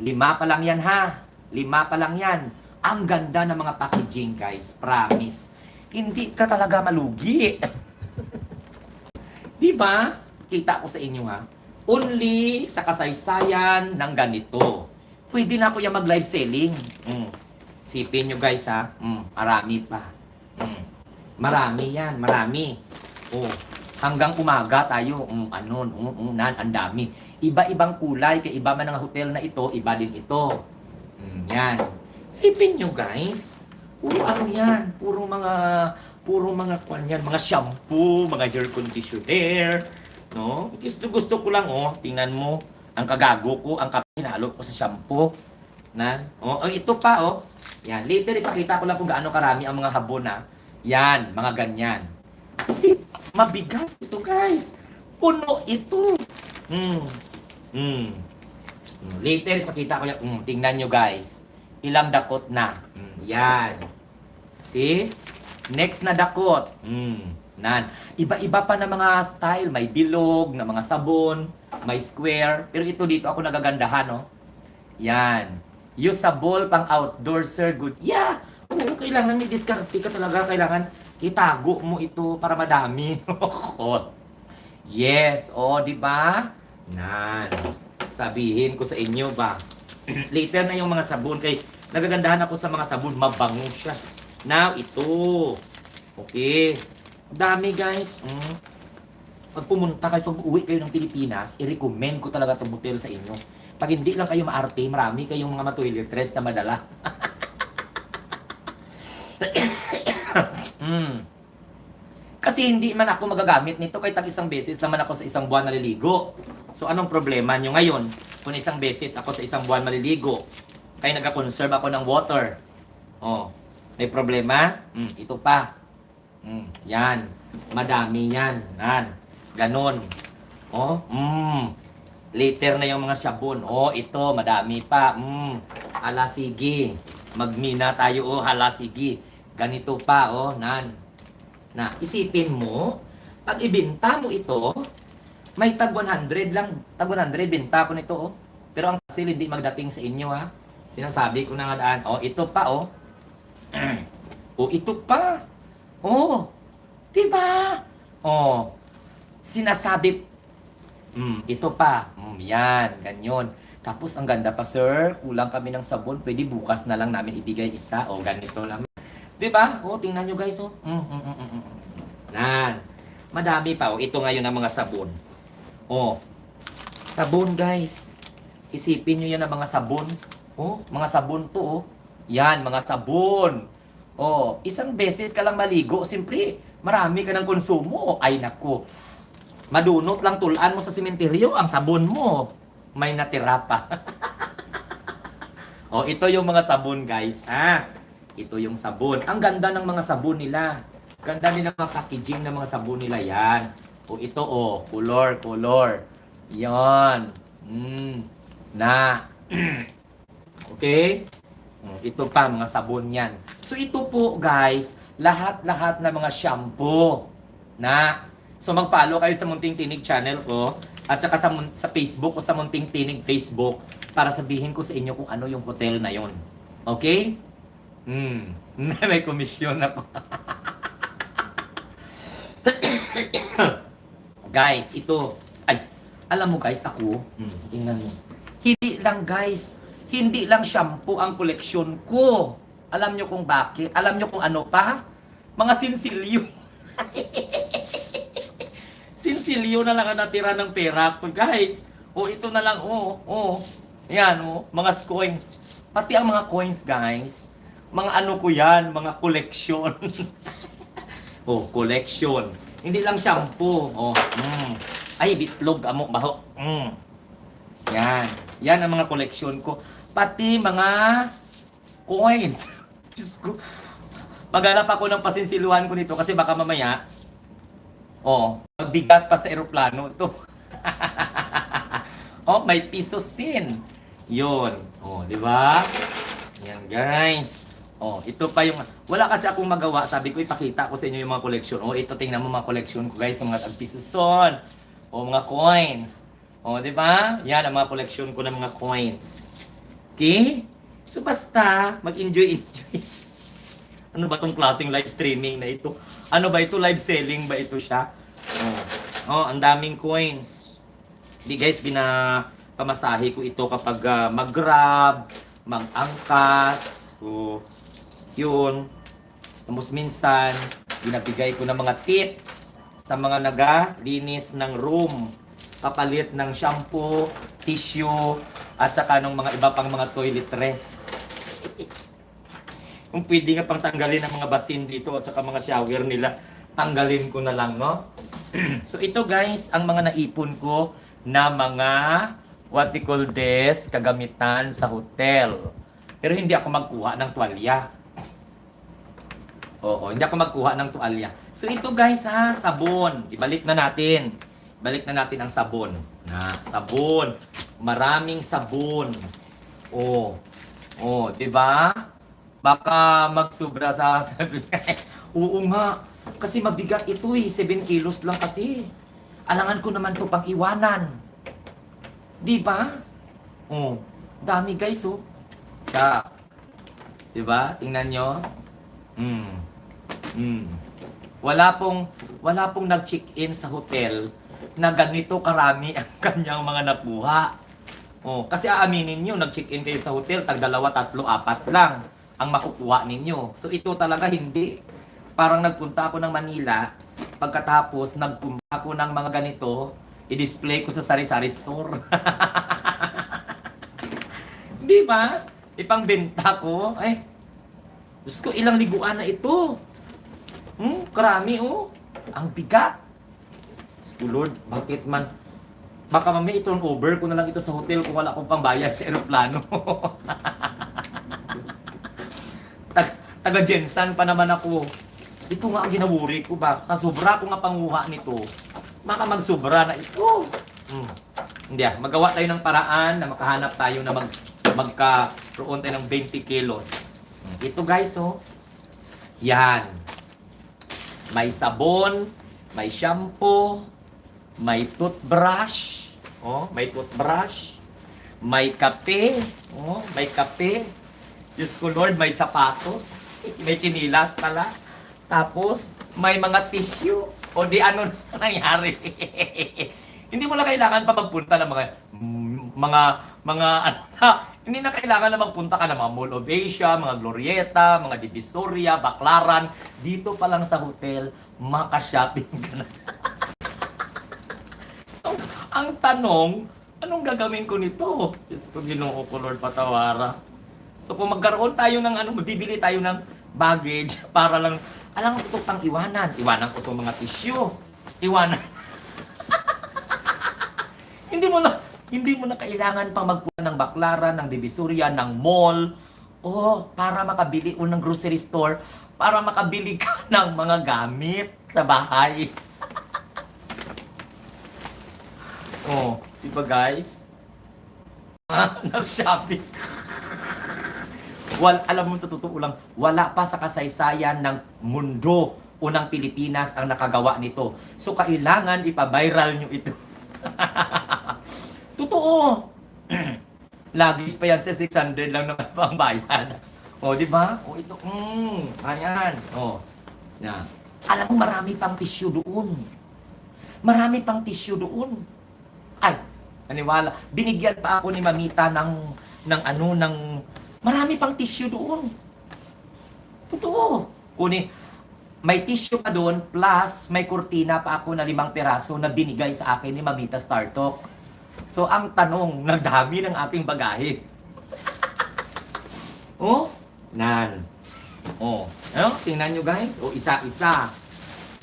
5 pa lang yan ha. 5 pa lang yan. Ang ganda ng mga packaging guys. Promise. Hindi ka talaga malugi. Diba? Kita ko sa inyo ha. Only sa kasaysayan ng ganito. Pwede na ako yung mag-live selling. Sipin nyo guys ha. Marami pa. Marami yan. Marami. Hanggang umaga tayo, ang dami. Iba-ibang kulay, kaya iba man ang hotel na ito, iba din ito. Yan. Sipin nyo guys, puro ano yan, puro mga kwan yan, mga shampoo, mga hair conditioner, no? Gusto ko lang, tingnan mo, ang kagago ko, ang kapinalo ko sa shampoo. Ito pa, yan, later ipakita ko lang kung gaano karami ang mga habon na. Yan, mga ganyan. Kasi mabigat ito guys. Puno ito. Later, ipakita ko yan. Tingnan nyo guys. Ilang dakot na. Yan. See? Next na dakot. Iba-iba pa na mga style. May bilog, na mga sabon, may square. Pero ito dito ako nagagandahan, Yan. Usable pang outdoor, sir. Good. Yeah. Kailangan may diskarte ka talaga. Kailangan itago mo ito para madami. Yes, di ba? Sabihin ko sa inyo ba? Later na yung mga sabon kay nagagandahan ako sa mga sabon, mabango siya. Now ito. Okay. Dami guys. Pag pumunta kayo, pag uwi kayo ng Pilipinas, i-recommend ko talaga itong hotel sa inyo. Pag hindi lang kayo maarte, marami kayong mga toiletries na madala. Kasi hindi man ako magagamit nito kahit isang beses naman ako sa isang buwan naliligo. So anong problema nyo ngayon? Kung isang beses ako sa isang buwan maliligo, kaya nagka-conserve ako ng water. Oh, may problema? Ito pa. Yan. Madami yan. Yan. Ganon. Oh, later na yung mga sabon. Oh, ito, madami pa. Hala, sige. Magmina tayo, oh, hala, sige. Ganito pa, oh, nan. Na, isipin mo, pag ibenta mo ito, may tag 100 lang. Tag 100, benta ko nito, oh. Pero ang kasil hindi magdating sa inyo, ha. Sinasabi ko na nga daan. Oh, ito pa, oh. Oh, ito pa. Oh, diba? Oh, sinasabi, ito pa. Yan, ganyan. Tapos, ang ganda pa, sir. Kulang kami ng sabon. Pwede bukas na lang namin ibigay isa. O, ganito lang. Diba? O, tingnan nyo, guys. O. Nan. Madami pa. O, ito ngayon ang mga sabon. O, sabon, guys. Isipin nyo yan ang mga sabon. O, mga sabon to, o. Yan, mga sabon. O, isang beses ka lang maligo. Siyempre, marami ka ng konsumo. Ay, nako. Madunot lang tulaan mo sa sementeryo, ang sabon mo, may natira pa. O, ito yung mga sabon, guys, ha? Ito yung sabon. Ang ganda ng mga sabon nila. Ganda nila mga packaging ng mga sabon nila, yan. O, ito, o, color. Yan. Na. Okay? Ito pa, mga sabon yan. So, ito po, guys, lahat-lahat na mga shampoo. Na. So mag-follow kayo sa Munting Tinig channel ko at saka sa Facebook o sa Munting Tinig Facebook para sabihin ko sa inyo kung ano yung hotel na yon. Okay? May komisyon na po. Guys, ito. Ay, alam mo guys, ako, tingnan mo. Hindi lang guys, hindi lang shampoo ang koleksyon ko. Alam nyo kung bakit? Alam nyo kung ano pa? Mga sinsilyo. Sinsilyo na lang ang natira ng pera ko, guys. O, ito na lang, Yan, mga coins. Pati ang mga coins, guys. Mga ano ko yan, mga collection. Collection. Hindi lang shampoo. Ay, bitlog, amok, baho. Yan. Yan ang mga collection ko. Pati mga coins. Diyos ko. Maghanap ako ng pasinsiluhan ko nito kasi baka mamaya, magbigat pa sa eroplano ito. May piso sin. Yun. Di ba? Yan, guys. Ito pa yung... Wala kasi akong magawa. Sabi ko, ipakita ko sa inyo yung mga collection. Ito, tingnan mo mga collection ko, guys. Yung mga tag-piso son. Mga coins. Di ba? Yan, ang mga collection ko ng mga coins. Okay? So, basta, mag-enjoy. Ano ba tong klaseng live streaming na ito? Ano ba ito? Live selling ba ito siya? Ang daming coins. Di guys, pinapamasahe ko ito kapag mag-grab, mag-angkas. Yun. Tapos minsan, binabigay ko ng mga tip sa mga naga-linis ng room. Kapalit ng shampoo, tissue, at saka ng mga iba pang mga toiletries. Kung pwede nga pang tanggalin ang mga basin dito at saka mga shower nila, tanggalin ko na lang, no? So ito guys, ang mga naipon ko na mga what we call this, kagamitan sa hotel. Pero hindi ako magkuha ng tuwalya. Hindi ako magkuha ng tuwalya. So ito guys ha, sabon. Ibalik na natin. Balik na natin ang sabon. Sabon. Maraming sabon. Di ba? Baka magsubra sa sabi niya. Oo nga. Kasi mabigat ito 7 kilos lang kasi. Alangan ko naman to pang iwanan. Di ba? Dami guys Di ba? Tingnan nyo. Wala pong nag-check-in sa hotel na ganito karami ang kanyang mga nakuha. Kasi aaminin nyo, nag-check-in kayo sa hotel, tag 2, 3, 4 lang ang makukuha ninyo. So ito talaga hindi. Parang nagpunta ako ng Manila, pagkatapos nagpunta ako ng mga ganito, i-display ko sa sari-sari store. Di ba? Ipangbenta ko. Ay, Diyos ko, ilang liguan na ito. Karami Ang bigat. Lord, bakit man? Baka mamaya i-turn over ko na lang ito sa hotel kung wala akong pambayad sa eroplano. Taga Jensan pa naman ako. Ito nga ang ginawuri ko ba? Kasobra ko nga panguha nito. Baka magsobra na ito. Hindi magawa tayo ng paraan na makahanap tayo na magkaroon tayo ng 20 kilos. Ito guys, oh. Yan. May sabon, may shampoo, may toothbrush, may toothbrush, may kape, may kape. Diyos ko Lord, may sapatos, may chinilas pala. Tapos, may mga tissue. O di ano nangyari. Hindi mo na kailangan pa magpunta ng hindi na kailangan na magpunta ka ng mga Mall of Asia, mga Glorieta, mga Divisoria, Baclaran. Dito pa lang sa hotel, maka-shopping ka na. So, ang tanong, anong gagawin ko nito? Diyos ko, Ginoo ko, Lord, patawara. So, kung magkaroon tayo ng bibili tayo ng baggage para lang, alam mo ito pang iwanan. Iwanan ko itong mga tissue. Iwanan. Hindi mo na kailangan pang magpunta ng Baclaran, ng Divisoria, ng mall, para makabili o ng grocery store, para makabili ka ng mga gamit sa bahay. Diba guys? Nag-shopping. Alam mo sa totoo lang, wala pa sa kasaysayan ng mundo o ng Pilipinas ang nakagawa nito. So kailangan ipa-viral nyo ito. Totoo. Lagi pa yan sa 600 lang naman pang bayan. Di ba? Ito. Ayan. Na. Alam mo, marami pang tissue doon. Marami pang tissue doon. Ay, naniwala. Binigyan pa ako ni Mamita ng marami pang tissue doon. Totoo. May tissue pa doon, plus may kurtina pa ako na 5 piraso na binigay sa akin ni Mamita Star Talk. So, ang tanong, nagdami ng aking bagahe. Tingnan nyo guys. Isa-isa.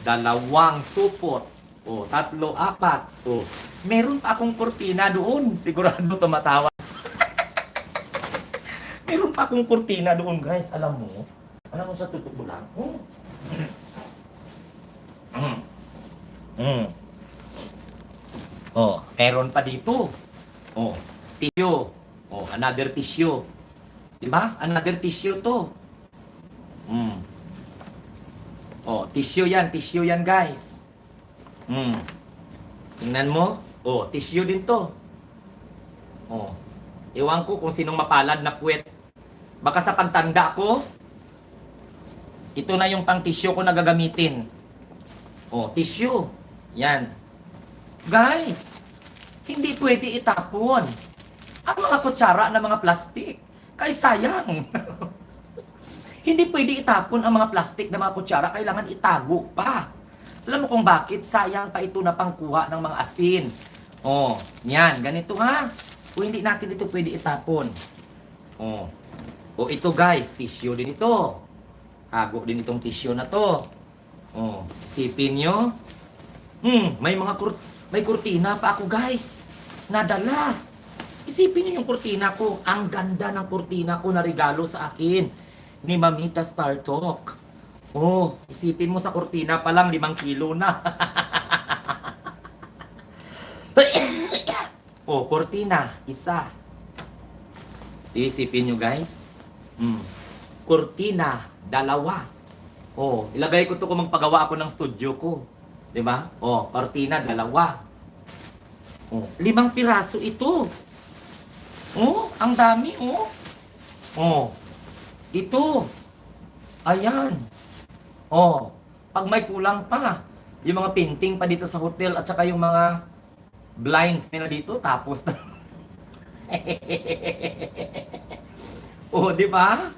2 supot. 3, 4. Meron pa akong kurtina doon. Sigurado tumatawa. Meron pa akong kurtina doon guys. Alam mo sa totoo lang. Meron pa dito. Tissue. Another tissue. Diba? Another tissue to. Tissue yan guys. Tingnan mo. Tissue din to. Ewan ko kung sinong mapalad na puwet. Baka sa pagtanda ko, ito na yung pang tissue ko na gagamitin. Tissue. Yan. Guys, hindi pwede itapon ang mga kutsara na mga plastik. Kaya sayang. Hindi pwede itapon ang mga plastik na mga kutsara. Kailangan itago pa. Alam mo kung bakit? Sayang pa ito na pangkuha ng mga asin. Yan. Ganito ha. Kung hindi natin ito pwede itapon. Ito guys, tissue din ito. Tago din itong tissue na to. Isipin nyo. May kurtina pa ako guys. Nadala. Isipin nyo yung kurtina ko. Ang ganda ng kurtina ko na regalo sa akin ni Mamita Star Talk. Isipin mo sa kurtina pa lang 5 kilo na. Kurtina, isa. Isipin nyo guys. Kurtina, 2. Ilagay ko to kung magpagawa ako ng studio ko. Diba? Kurtina, 2. 5 piraso ito. Ang dami, Ito. Ayan. Pag may kulang pa, yung mga painting pa dito sa hotel at saka yung mga blinds nila dito, tapos na. Di ba?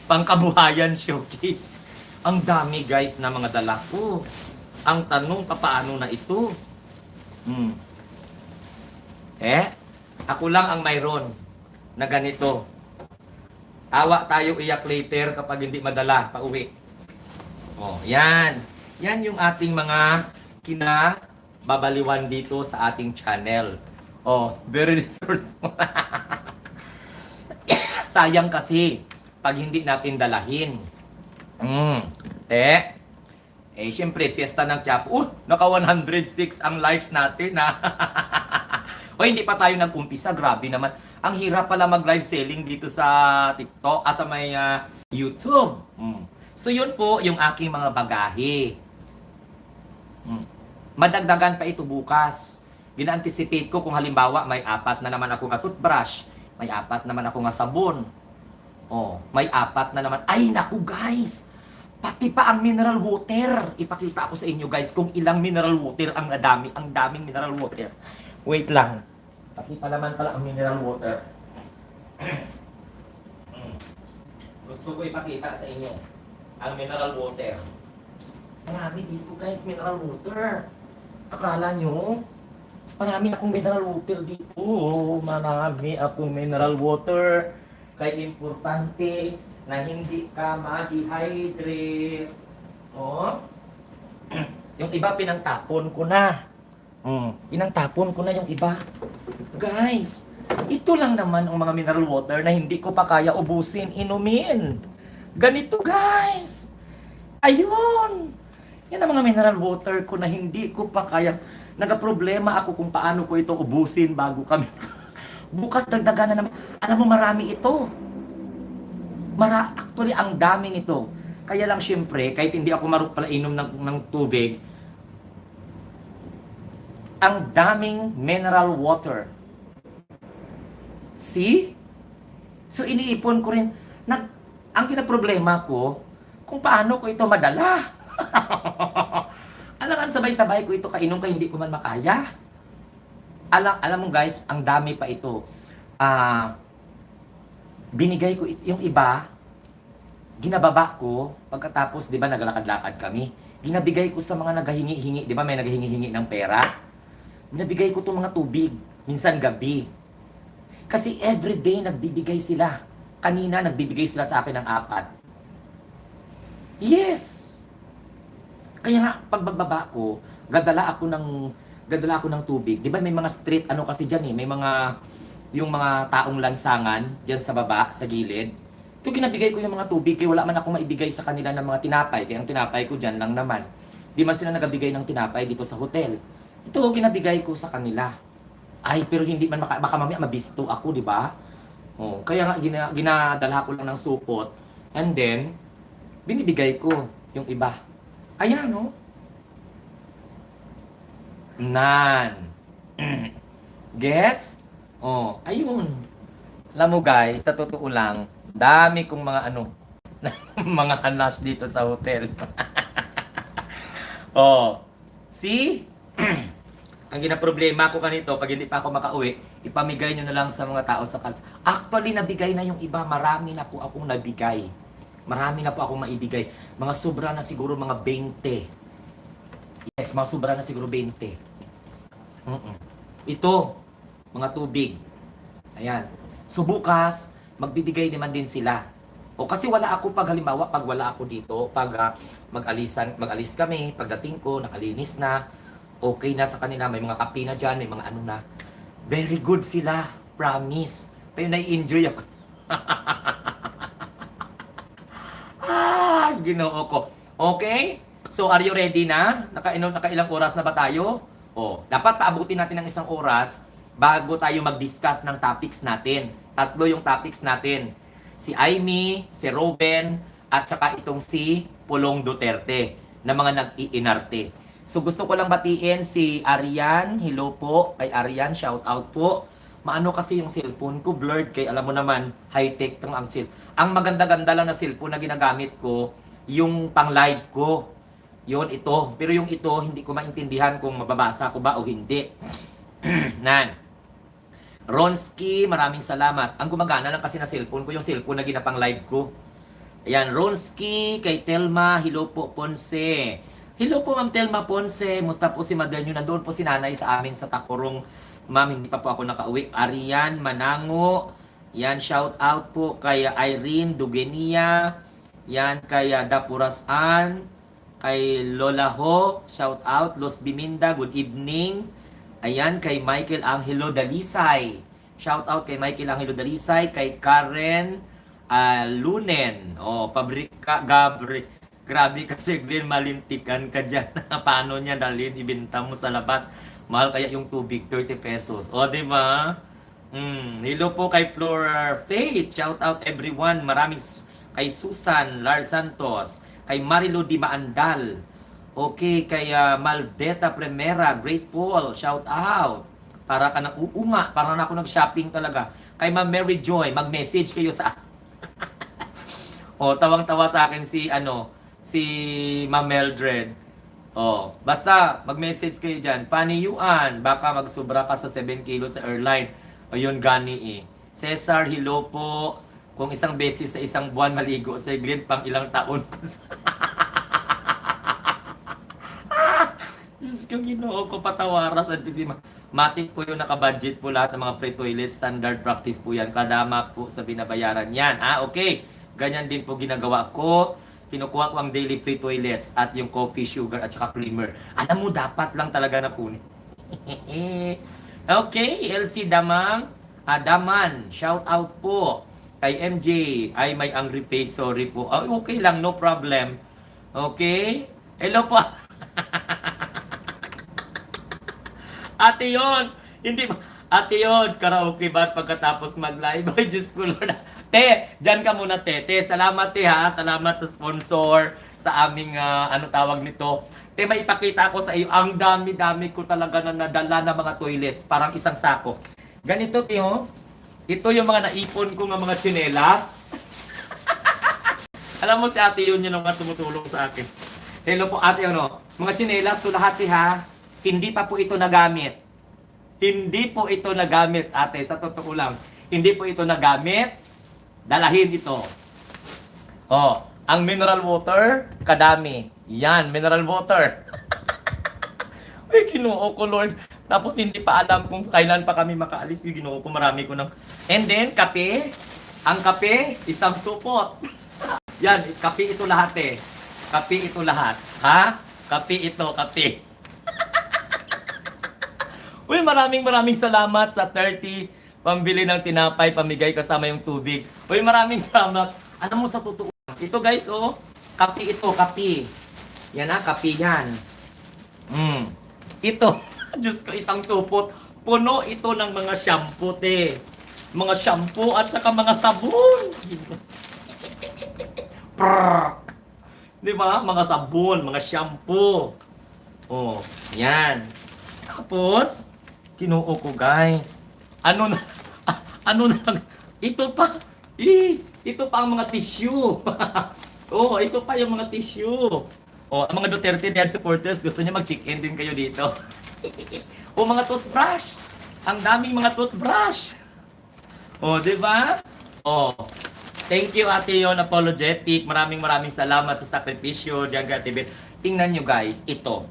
Pangkabuhayan showcase. Ang dami guys na mga dala ko. Ang tanong, paano na ito? Ako lang ang mayroon na ganito. Tawa tayo, iyak later kapag hindi madala pa uwi. Yan. Yan yung ating mga kinababaliwan dito sa ating channel. Oh, very resourceful. Sayang kasi pag hindi natin dalahin. Eh, syempre, fiesta ng Quiapo. Naka 106 ang likes natin, ha? O, hindi pa tayo nag-umpisa. Grabe naman. Ang hirap pala mag-live selling dito sa TikTok at sa may YouTube. So, yun po yung aking mga bagahe. Madagdagan pa ito bukas. Gina-anticipate ko kung halimbawa may 4 na naman ako nga toothbrush, may 4 naman ako nga sabon. Oh, may 4 na naman. Ay, naku guys! Pati pa ang mineral water. Ipakita ko sa inyo guys kung ilang mineral water ang daming mineral water. Wait lang. Pati pa naman pala ang mineral water. Gusto ko ipakita sa inyo ang mineral water. Marami dito guys, mineral water. Akala nyo, marami akong mineral water dito. Marami akong mineral water. Kaya importante na hindi ka ma-dehydrate. Oh. Yung iba pinangtapon ko na. Pinangtapon ko na yung iba. Guys, ito lang naman ang mga mineral water na hindi ko pa kaya ubusin, inumin. Ganito guys. Ayun. Yan ang mga mineral water ko na hindi ko pa kaya. Nagka-problema ako kung paano ko ito ubusin bago kami. Bukas dagdagan na naman. Alam mo, marami ito. Actually, ang dami nito. Kaya lang syempre, kahit hindi ako marunong pala inom ng tubig, ang daming mineral water. See? So, iniipon ko rin. Ang kinaproblema ko, kung paano ko ito madala. Alangan, sabay-sabay ko ito kainom kaya hindi ko man makaya. Alam mo guys, ang dami pa ito. Binigay ko yung iba, ginababa ko, pagkatapos, di ba, naglalakad-lakad kami. Ginabigay ko sa mga naghahingi-hingi, di ba, may naghahingi-hingi ng pera. Ginabigay ko itong mga tubig, minsan gabi. Kasi everyday nagbibigay sila. Kanina, nagbibigay sila sa akin ng 4. Yes! Kaya nga, pagbababa ko, gadala ako ng tubig. Di ba may mga street, ano kasi dyan eh, may mga, yung mga taong lansangan, dyan sa baba, sa gilid. Ito, ginabigay ko yung mga tubig, kaya wala man ako maibigay sa kanila ng mga tinapay, kaya ang tinapay ko dyan lang naman. Di man sila nagabigay ng tinapay dito sa hotel. Ito, ginabigay ko sa kanila. Ay, pero hindi man, baka mamaya mabisto ako, di ba? Oh, kaya nga, ginadala ko lang ng supot, and then, binibigay ko yung iba. Ayan, no? Nan. Gets? Oh, ayun. Alam mo guys, sa totoo lang, dami kong mga mga hanash dito sa hotel. Oh, see? Ang ginaproblema ko kanito, pag hindi pa ako makauwi, ipamigay nyo na lang sa mga tao sa kalsada. Actually, nabigay na yung iba. Marami na po akong nabigay. Marami na po akong maibigay. Mga sobra na siguro mga 20. Yes, mga sobra na siguro 20. Ito, mga tubig. Ayan. So bukas, magbibigay naman din sila. O kasi wala ako pag halimbawa, pag wala ako dito, pag mag-alis kami, pagdating ko, nakalinis na, okay na sa kanila, may mga kape na dyan, may mga ano na. Very good sila, promise. Pero nai-enjoy ako. Ginoo ko. Okay? So, are you ready na? Nakailang oras na ba tayo? Dapat paabutin natin ng 1 oras bago tayo mag-discuss ng topics natin. 3 yung topics natin. Si Aimee, si Robin, at saka itong si Pulong Duterte na mga nag-iinarte. So, gusto ko lang batiin si Arian. Hello po kay Arian. Shout out po. Maano kasi yung cellphone ko, blurred kay alam mo naman, high-tech tong ang cellphone. Ang maganda-ganda lang na cellphone na ginagamit ko, yung pang-live ko. Yun, ito. Pero yung ito, hindi ko maintindihan kung mababasa ko ba o hindi. Nan. Ronski, maraming salamat. Ang gumagana lang kasi na cellphone ko, yung cellphone na ginapang-live ko. Ayan, Ronski, kay Telma, hello po, Ponce. Hello po, Ma'am Telma Ponce. Musta po si Mother nyo? Nandoon po si nanay sa amin sa Takurong. Ma'am, hindi pa po ako nakauwi. Arian, Manango. Yan, shout out po kay Irene Dugenia. Yan, kay Dapurasan. Kay Lola Ho, shout out. Los Biminda, good evening. Ayan, kay Michael Angelo Dalisay. Shout out kay Michael Angelo Dalisay, kay Karen Lunen. Oh, Pabrika Gabri. Grabe kasi Glenn, malintikan ka dyan. Paano niya dalhin, ibenta mo sa labas. Mahal kaya yung tubig, 30 pesos. O, di ba? Hello po kay Flora Faith. Shout out everyone. Kay Susan Lar Santos. Kay Marilu Di Maandal. Okay, kay Maldeta Primera. Grateful. Shout out. Para ka nang uunga. Para na ako nag-shopping talaga. Kay Ma'am Mary Joy. Mag-message kayo sa... tawang-tawa sa akin si Ma'am Meldred. Basta mag-message kayo dyan. Paniyuan, baka magsubra ka sa 7 kilo sa airline. Ayun, gani eh. Cesar, hello po. Kung isang beses sa isang buwan maligo sa Glenn, pang ilang taon ko Diyos ko, Ginoo ko, patawaras. Matik po yung nakabudget po lahat ng mga free toilet. Standard practice po yan. Kadama po sa binabayaran yan. Okay. Ganyan din po ginagawa ko. Kinukuha ko ang daily free toilets at yung coffee, sugar at saka creamer. Alam mo, dapat lang talaga na kunin. Okay, LC Daman, shout out po. Kay MJ, ay may angry face, sorry po. Okay lang, no problem. Okay? Hello po. Ate yon, hindi ba? Ate yon, karaoke ba pagkatapos mag-live? Ay, Diyos ko Lord. Te, dyan ka muna, te. Te, salamat te ha. Salamat sa sponsor, sa aming, tawag nito. Te, may ipakita ko sa iyo, ang dami-dami ko talaga na nadala na mga toilets. Parang isang sako. Ganito, te, ho. Ito yung mga naipon ko ng mga tsinelas. Alam mo si ate yun yung mga tumutulong sa akin. Hello po ate, mga tsinelas to lahat, te, ha. Hindi pa po ito nagamit. Hindi po ito nagamit, ate. Sa totoo lang. Hindi po ito nagamit. Dalahin ito. Ang mineral water, kadami. Yan, mineral water. Ay, Ginoo ko, Lord. Tapos hindi pa alam kung kailan pa kami makaalis. Yung Ginoo ko, marami ko ng... And then, kape. Ang kape, isang supot. Yan, kape ito lahat eh. Kape ito lahat. Ha? Kape ito, kape. Uy, maraming salamat sa 30 pambili ng tinapay, pamigay kasama yung tubig. Uy, maraming salamat. Alam mo sa totoo. Ito guys, kape ito, kape. Yan ha, kape yan. Ito, Diyos ko, isang supot. Puno ito ng mga shampoo, te. Mga shampoo at saka mga sabon. Di ba? Mga sabon, mga shampoo. Yan. Tapos, Ginoo ko guys. Ano na, ito pa ang mga tissue. Ito pa yung mga tissue. Ang mga Duterte Dead supporters, gusto niya mag-check-in din kayo dito. Mga toothbrush. Ang daming mga toothbrush. Di ba? Thank you Ate Yon Apologetic. Maraming salamat sa sakripisyo diyan kay Tibet. Tingnan nyo guys, ito.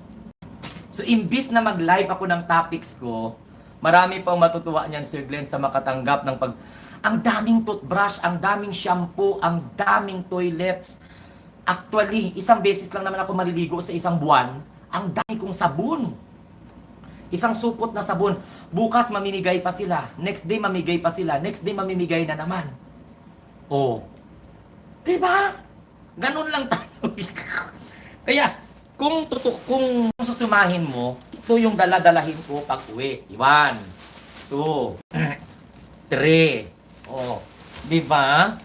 So, imbis na mag-live ako ng topics ko, marami pang matutuwa niyan, Sir Glenn, sa makatanggap ng ang daming toothbrush, ang daming shampoo, ang daming toilets. Actually, isang beses lang naman ako maliligo sa isang buwan. Ang dami kong sabon. Isang supot na sabon. Bukas mamimigay pa sila. Next day mamigay pa sila. Next day mamimigay na naman. Diba? Ganun lang tayo. Kaya, kung susumahin mo, ito yung daladalahin ko pag uwi. 1, 2, 3. Diba?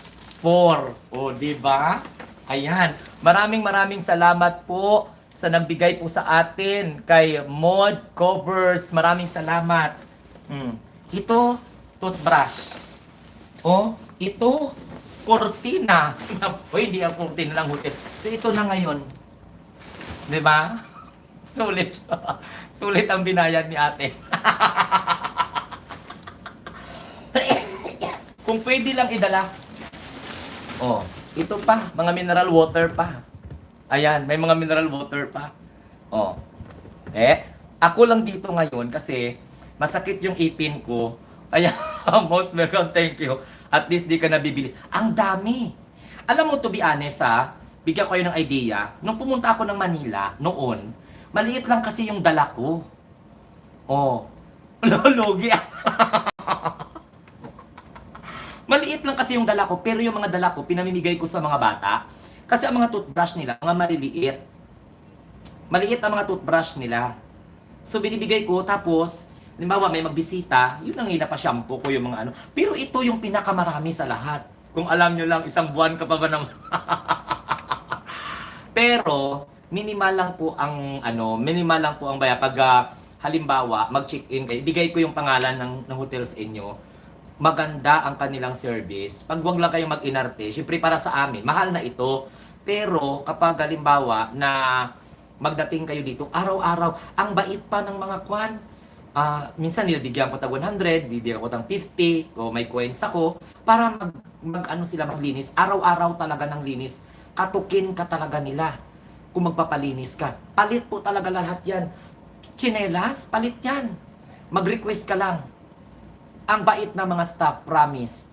4. Diba? Ayan. Maraming salamat po sa nagbigay po sa atin kay Mod Covers. Maraming salamat. Ito, toothbrush. Ito, cortina. Hindi ang cortina lang hotel. So ito na ngayon. Diba? Sulit siya. Sulit ang binayad ni ate. Kung pwede lang idala. Ito pa, mga mineral water pa. Ayan, may mga mineral water pa. Ako lang dito ngayon kasi masakit yung ipin ko. Ayan, most welcome, thank you. At least di ka nabibili. Ang dami. Alam mo, to be honest bigyan ko kayo ng idea. Nung pumunta ako ng Manila, noon, maliit lang kasi yung dala ko. Oh, lologi. Maliit lang kasi yung dala ko, pero yung mga dala ko, pinamimigay ko sa mga bata. Kasi ang mga toothbrush nila, mga maliliit. Maliit ang mga toothbrush nila. So, binibigay ko, tapos, halimbawa may magbisita, yun lang pa-shampoo ko yung mga ano. Pero ito yung pinakamarami sa lahat. Kung alam nyo lang, isang buwan ka pa ba naman? Pero, minimal lang po ang baya. Pag, halimbawa, mag-check-in kayo, ibigay ko yung pangalan ng hotel sa inyo, maganda ang kanilang service. Pag wag lang kayong mag-inarte, syempre para sa amin, mahal na ito. Pero kapag halimbawa na magdating kayo dito, araw-araw, ang bait pa ng mga kwan. Minsan nilabigyan ko tag 100, bibigyan ko tag 50, o may coins ako, para mag sila maglinis. Araw-araw talaga ng linis. Katukin ka talaga nila kung magpapalinis ka. Palit po talaga lahat yan. Tsinelas, palit yan. Mag-request ka lang. Ang bait na mga staff, promise.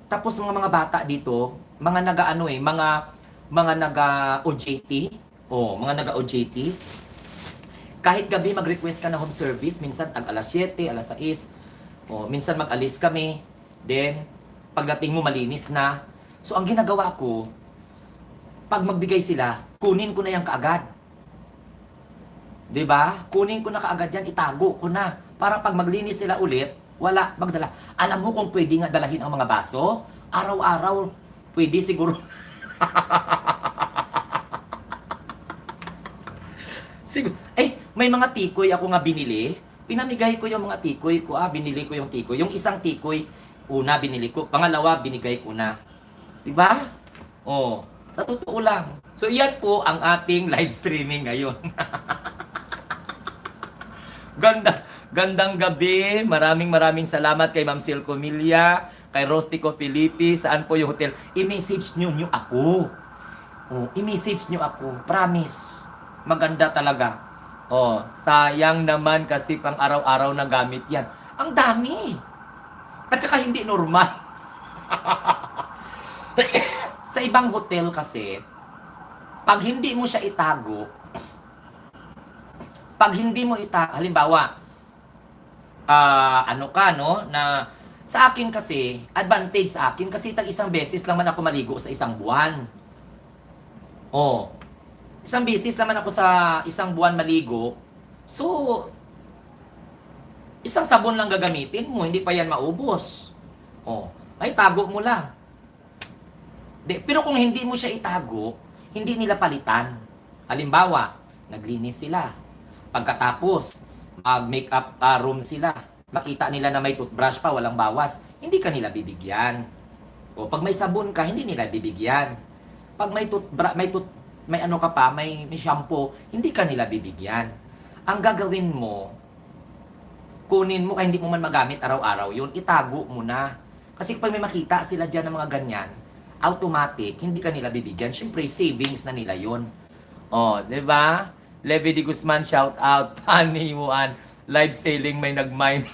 Tapos mga bata dito, mga mga naga-OJT, mga naga-OJT, kahit gabi mag-request ka na home service, minsan tag alas 7, alas 6, minsan mag-alis kami, then pagdating mo malinis na. So ang ginagawa ko, pag magbigay sila, kunin ko na yan kaagad. 'Di ba? Kunin ko na kaagad yan, itago ko na. Para pag maglinis sila ulit, wala magdala. Alam mo kung pwede nga dalahin ang mga baso? Araw-araw, pwede siguro. May mga tikoy ako nga binili. Pinamigay ko yung mga tikoy ko. Binili ko yung tikoy. Yung isang tikoy, una binili ko. Pangalawa, binigay ko na. Diba? Sa totoo lang. So, yan po ang ating live streaming ngayon. Gandang gabi. Maraming salamat kay Ma'am Silco Milia, kay Rostico Filipi. Saan po yung hotel? I-message nyo ako. I-message nyo ako. Promise. Maganda talaga. Sayang naman kasi pang araw-araw na gamit yan. Ang dami. At saka hindi normal. Sa ibang hotel kasi, pag hindi mo siya itago, halimbawa, na sa akin kasi, advantage sa akin kasi tag isang beses lang man ako maligo sa isang buwan. Isang beses naman ako sa isang buwan maligo. So, isang sabon lang gagamitin mo, hindi pa yan maubos. Ay tago mo lang. Pero kung hindi mo siya itago, hindi nila palitan. Halimbawa, naglinis sila. Pagkatapos, mag-makeup room sila. Makita nila na may toothbrush pa, walang bawas. Hindi ka nila bibigyan. Pag may sabon ka, hindi nila bibigyan. Pag may shampoo, hindi ka nila bibigyan. Ang gagawin mo, kunin mo, kaya hindi mo man magamit araw-araw yun, itago mo na. Kasi pag may makita sila dyan ng mga ganyan, automatic, hindi ka nila bibigyan. Siyempre, savings na nila yun. Diba? Levy de Guzman, shout out. Funny Juan, live selling, may nag-mine.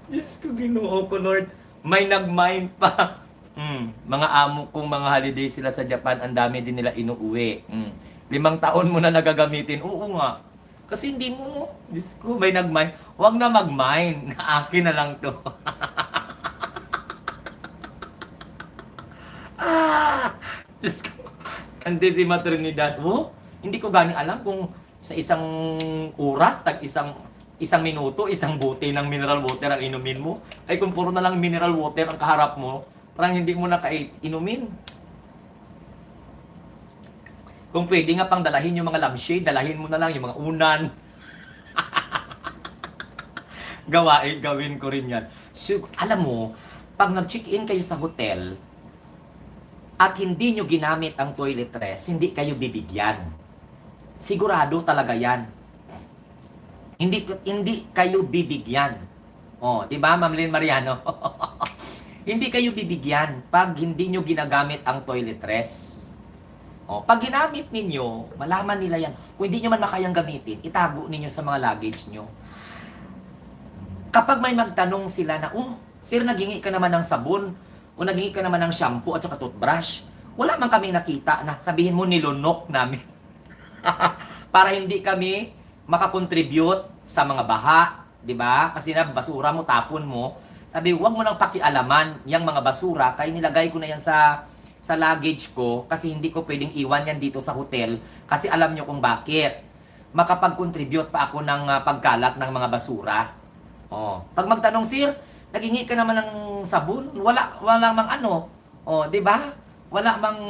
Diyos ko, Ginoo ko, Lord. May nag-mine pa. Mga amo kong mga holiday sila sa Japan, ang dami din nila inuuwi. 5 taon mo na nagagamitin. Oo nga. Kasi hindi mo, Diyos ko, may nag-mine. Huwag na mag-mine. Akin na lang to. Diyos ko. Ante si maternidad. Hindi ko gani alam kung sa isang oras, isang minuto, isang bote ng mineral water ang inumin mo. Ay kung puro na lang mineral water ang kaharap mo, parang hindi mo na inumin. Kung pwede nga pang dalahin yung mga lampshade, dalahin mo na lang yung mga unan. Gawin ko rin yan. So, alam mo, pag nag-check-in kayo sa hotel, at hindi nyo ginamit ang toiletries, hindi kayo bibigyan. Sigurado talaga yan. Hindi kayo bibigyan. Di ba, Ma'am Lynn Mariano? Hindi kayo bibigyan pag hindi nyo ginagamit ang toiletries. Pag ginamit ninyo, malaman nila yan. Kung hindi nyo man makayang gamitin, itago ninyo sa mga luggage nyo. Kapag may magtanong sila na, Sir, naghingi ka naman ng sabon o naghingi ka naman ng shampoo at saka toothbrush. Wala man kami nakita na sabihin mo nilunok namin. Para hindi kami makakontribute sa mga baha, di ba? Kasi na basura mo, tapon mo. Sabi, huwag mo nang pakialaman yung mga basura, kaya nilagay ko na yan sa luggage ko kasi hindi ko pwedeng iwan yan dito sa hotel kasi alam nyo kung bakit. Makapag-contribute pa ako ng pagkalat ng mga basura. Oh, pag magtanong, sir, naghingi ka naman ng sabon, wala mang ano. Oh, 'di ba? Wala mang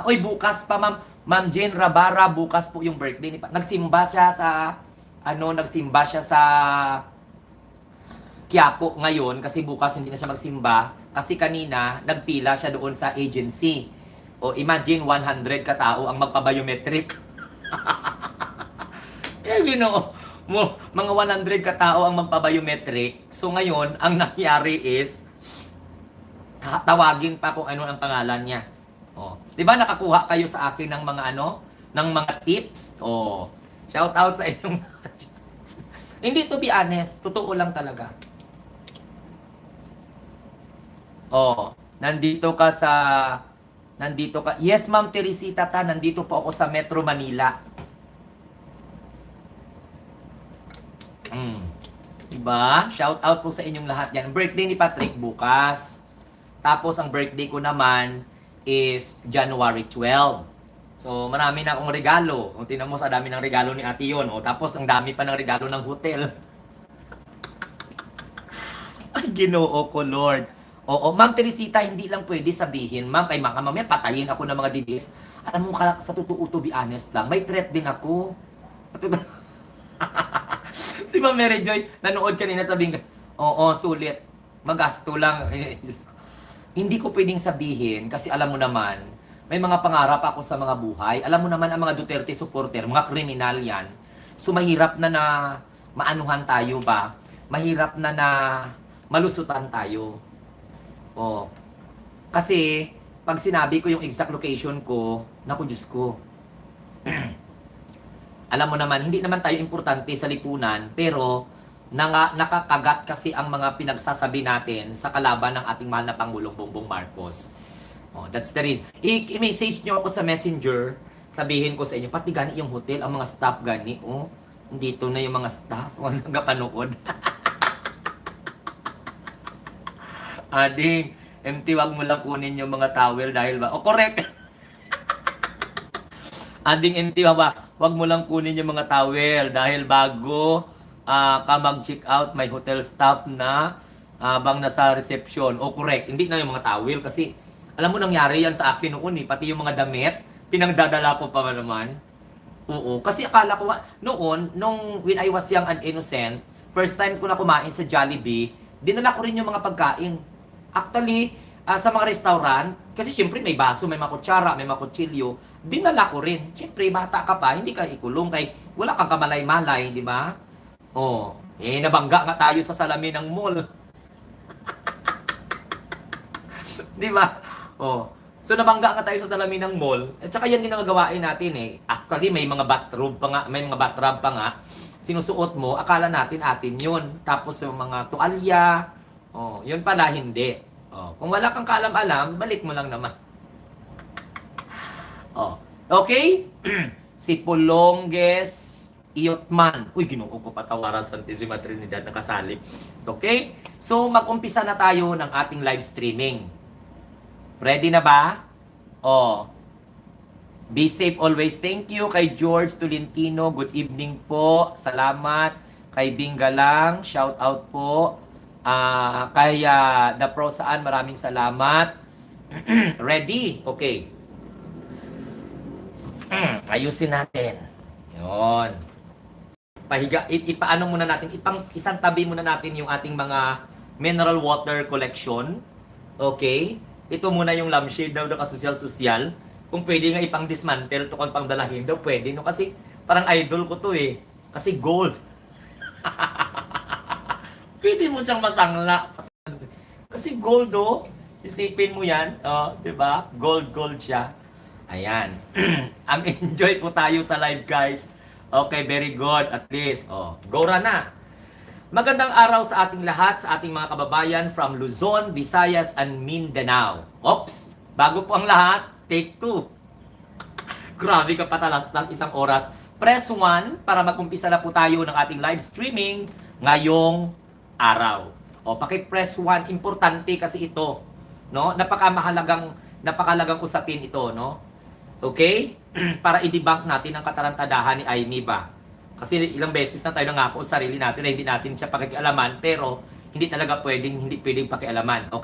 oy bukas pa Ma'am Jane Rabara, bukas po yung birthday ni nagsimba siya sa nagsimba siya sa Quiapo ngayon kasi bukas hindi na siya magsimba kasi kanina nagpila siya doon sa agency. O imagine 100 katao ang magpa-biometric. Ginoo mo, mga 100 katao ang magpa-biometric. So ngayon, ang nangyari is tawagin pa kung ano ang pangalan niya. Oh, 'di ba nakakuha kayo sa akin ng mga ng mga tips? Oh, shout out sa inyong hindi, to be honest, totoo lang talaga. Oh, nandito ka. Yes, Ma'am Teresita nandito po ako sa Metro Manila. Diba? Shout out po sa inyong lahat yan. Birthday ni Patrick bukas. Tapos ang birthday ko naman is January 12. So marami na akong regalo. Kung tinan mo sa dami ng regalo ni Ate Yon. O, tapos ang dami pa ng regalo ng hotel. Ay, Ginoo ko, Lord. Oo, Ma'am Teresita, hindi lang pwede sabihin, Ma'am, kay mamaya patayin ako ng mga didis. Alam mo, sa totoo, to be honest lang, may threat din ako. Si Ma'am Mary Joy, nanood kanina sabihin, oo, sulit. Magasto lang. Hindi ko pwedeng sabihin kasi alam mo naman, may mga pangarap ako sa mga buhay. Alam mo naman ang mga Duterte supporter, mga kriminal yan. So mahirap na maanuhan tayo ba? Mahirap na malusutan tayo. Oh. Kasi pag sinabi ko yung exact location ko, naku Diyos ko. Alam mo naman, hindi naman tayo importante sa lipunan, pero nakakagat kasi ang mga pinagsasabi natin sa kalaban ng ating mahal na Pangulong Bongbong Marcos. Oh, that's the reason. I-message nyo ako sa Messenger, sabihin ko sa inyo, pati gani yung hotel, ang mga staff gani, oh, dito na yung mga staff, nagapanood. Ading, empty, wag mo lang kunin yung mga towel dahil ba? O, correct. Ading, empty, wag mo lang kunin yung mga towel dahil bago ka mag-check out, may hotel staff na bang nasa reception. O, correct. Hindi na yung mga towel kasi alam mo nangyari yan sa akin noon eh. Pati yung mga damit, pinangdadala ko pa naman. Oo. Kasi akala ko, when I was young and innocent, first time ko na kumain sa Jollibee, dinala ko rin yung mga pagkain. Actually, sa mga restaurant, kasi syempre may baso, may mga kutsara, may mga kutsilyo, dinala ko rin. Syempre, bata ka pa, hindi ka ikulong kay wala kang kamalay-malay, di ba? Oh, nabangga nga tayo sa salamin ng mall. Di ba? Oh. So nabangga nga tayo sa salamin ng mall. At saka yan din ang gagawain natin eh. Actually, may mga bathrobe pa nga, may mga bathrobe pa nga. Sinusuot mo, akala natin atin yun. Tapos yung mga tualya, oh, yun pala hindi. Oh, kung wala kang kaalam-alam, balik mo lang naman. Oh, okay? Si Polonges Iotman. Uy, Ginoo ko patawara Santissima Trinidad nakasali. Okay? So, mag-umpisa na tayo ng ating live streaming. Ready na ba? Oh. Be safe always. Thank you kay George Tolentino. Good evening po. Salamat. Kay Bingalang. Shout out po. Kay The Pro Saan. Maraming salamat. Ready? Okay. Ayusin natin. Yun. Ipaano muna natin, isang tabi muna natin yung ating mga mineral water collection. Okay? Ito muna yung lampshade daw na kasosyal-sosyal. Kung pwede nga ipang dismantle to kung pang dalahin daw, pwede. No? Kasi parang idol ko to eh. Kasi gold. Pwede mo siyang masangla. Kasi gold oh. Isipin mo yan. Oh, diba? Gold siya. Ayan. Enjoy po tayo sa live guys. Okay, very good. At least. Oh, go na. Magandang araw sa ating lahat, sa ating mga kababayan from Luzon, Visayas, and Mindanao. Oops! Bago po ang lahat, take 2. Grabe ka patalastas, isang oras. Press 1 para mag-umpisa na po tayo ng ating live streaming ngayong araw. O, paki-press 1, importante kasi ito, no? Napakalagang usapin ito, no? Okay? Para i-debunk natin ang katarantadahan ni Aimee ba? Kasi ilang beses na tayo nangako sa sarili natin na hindi natin siya pakikialaman, pero hindi pwedeng pakialaman. Okay?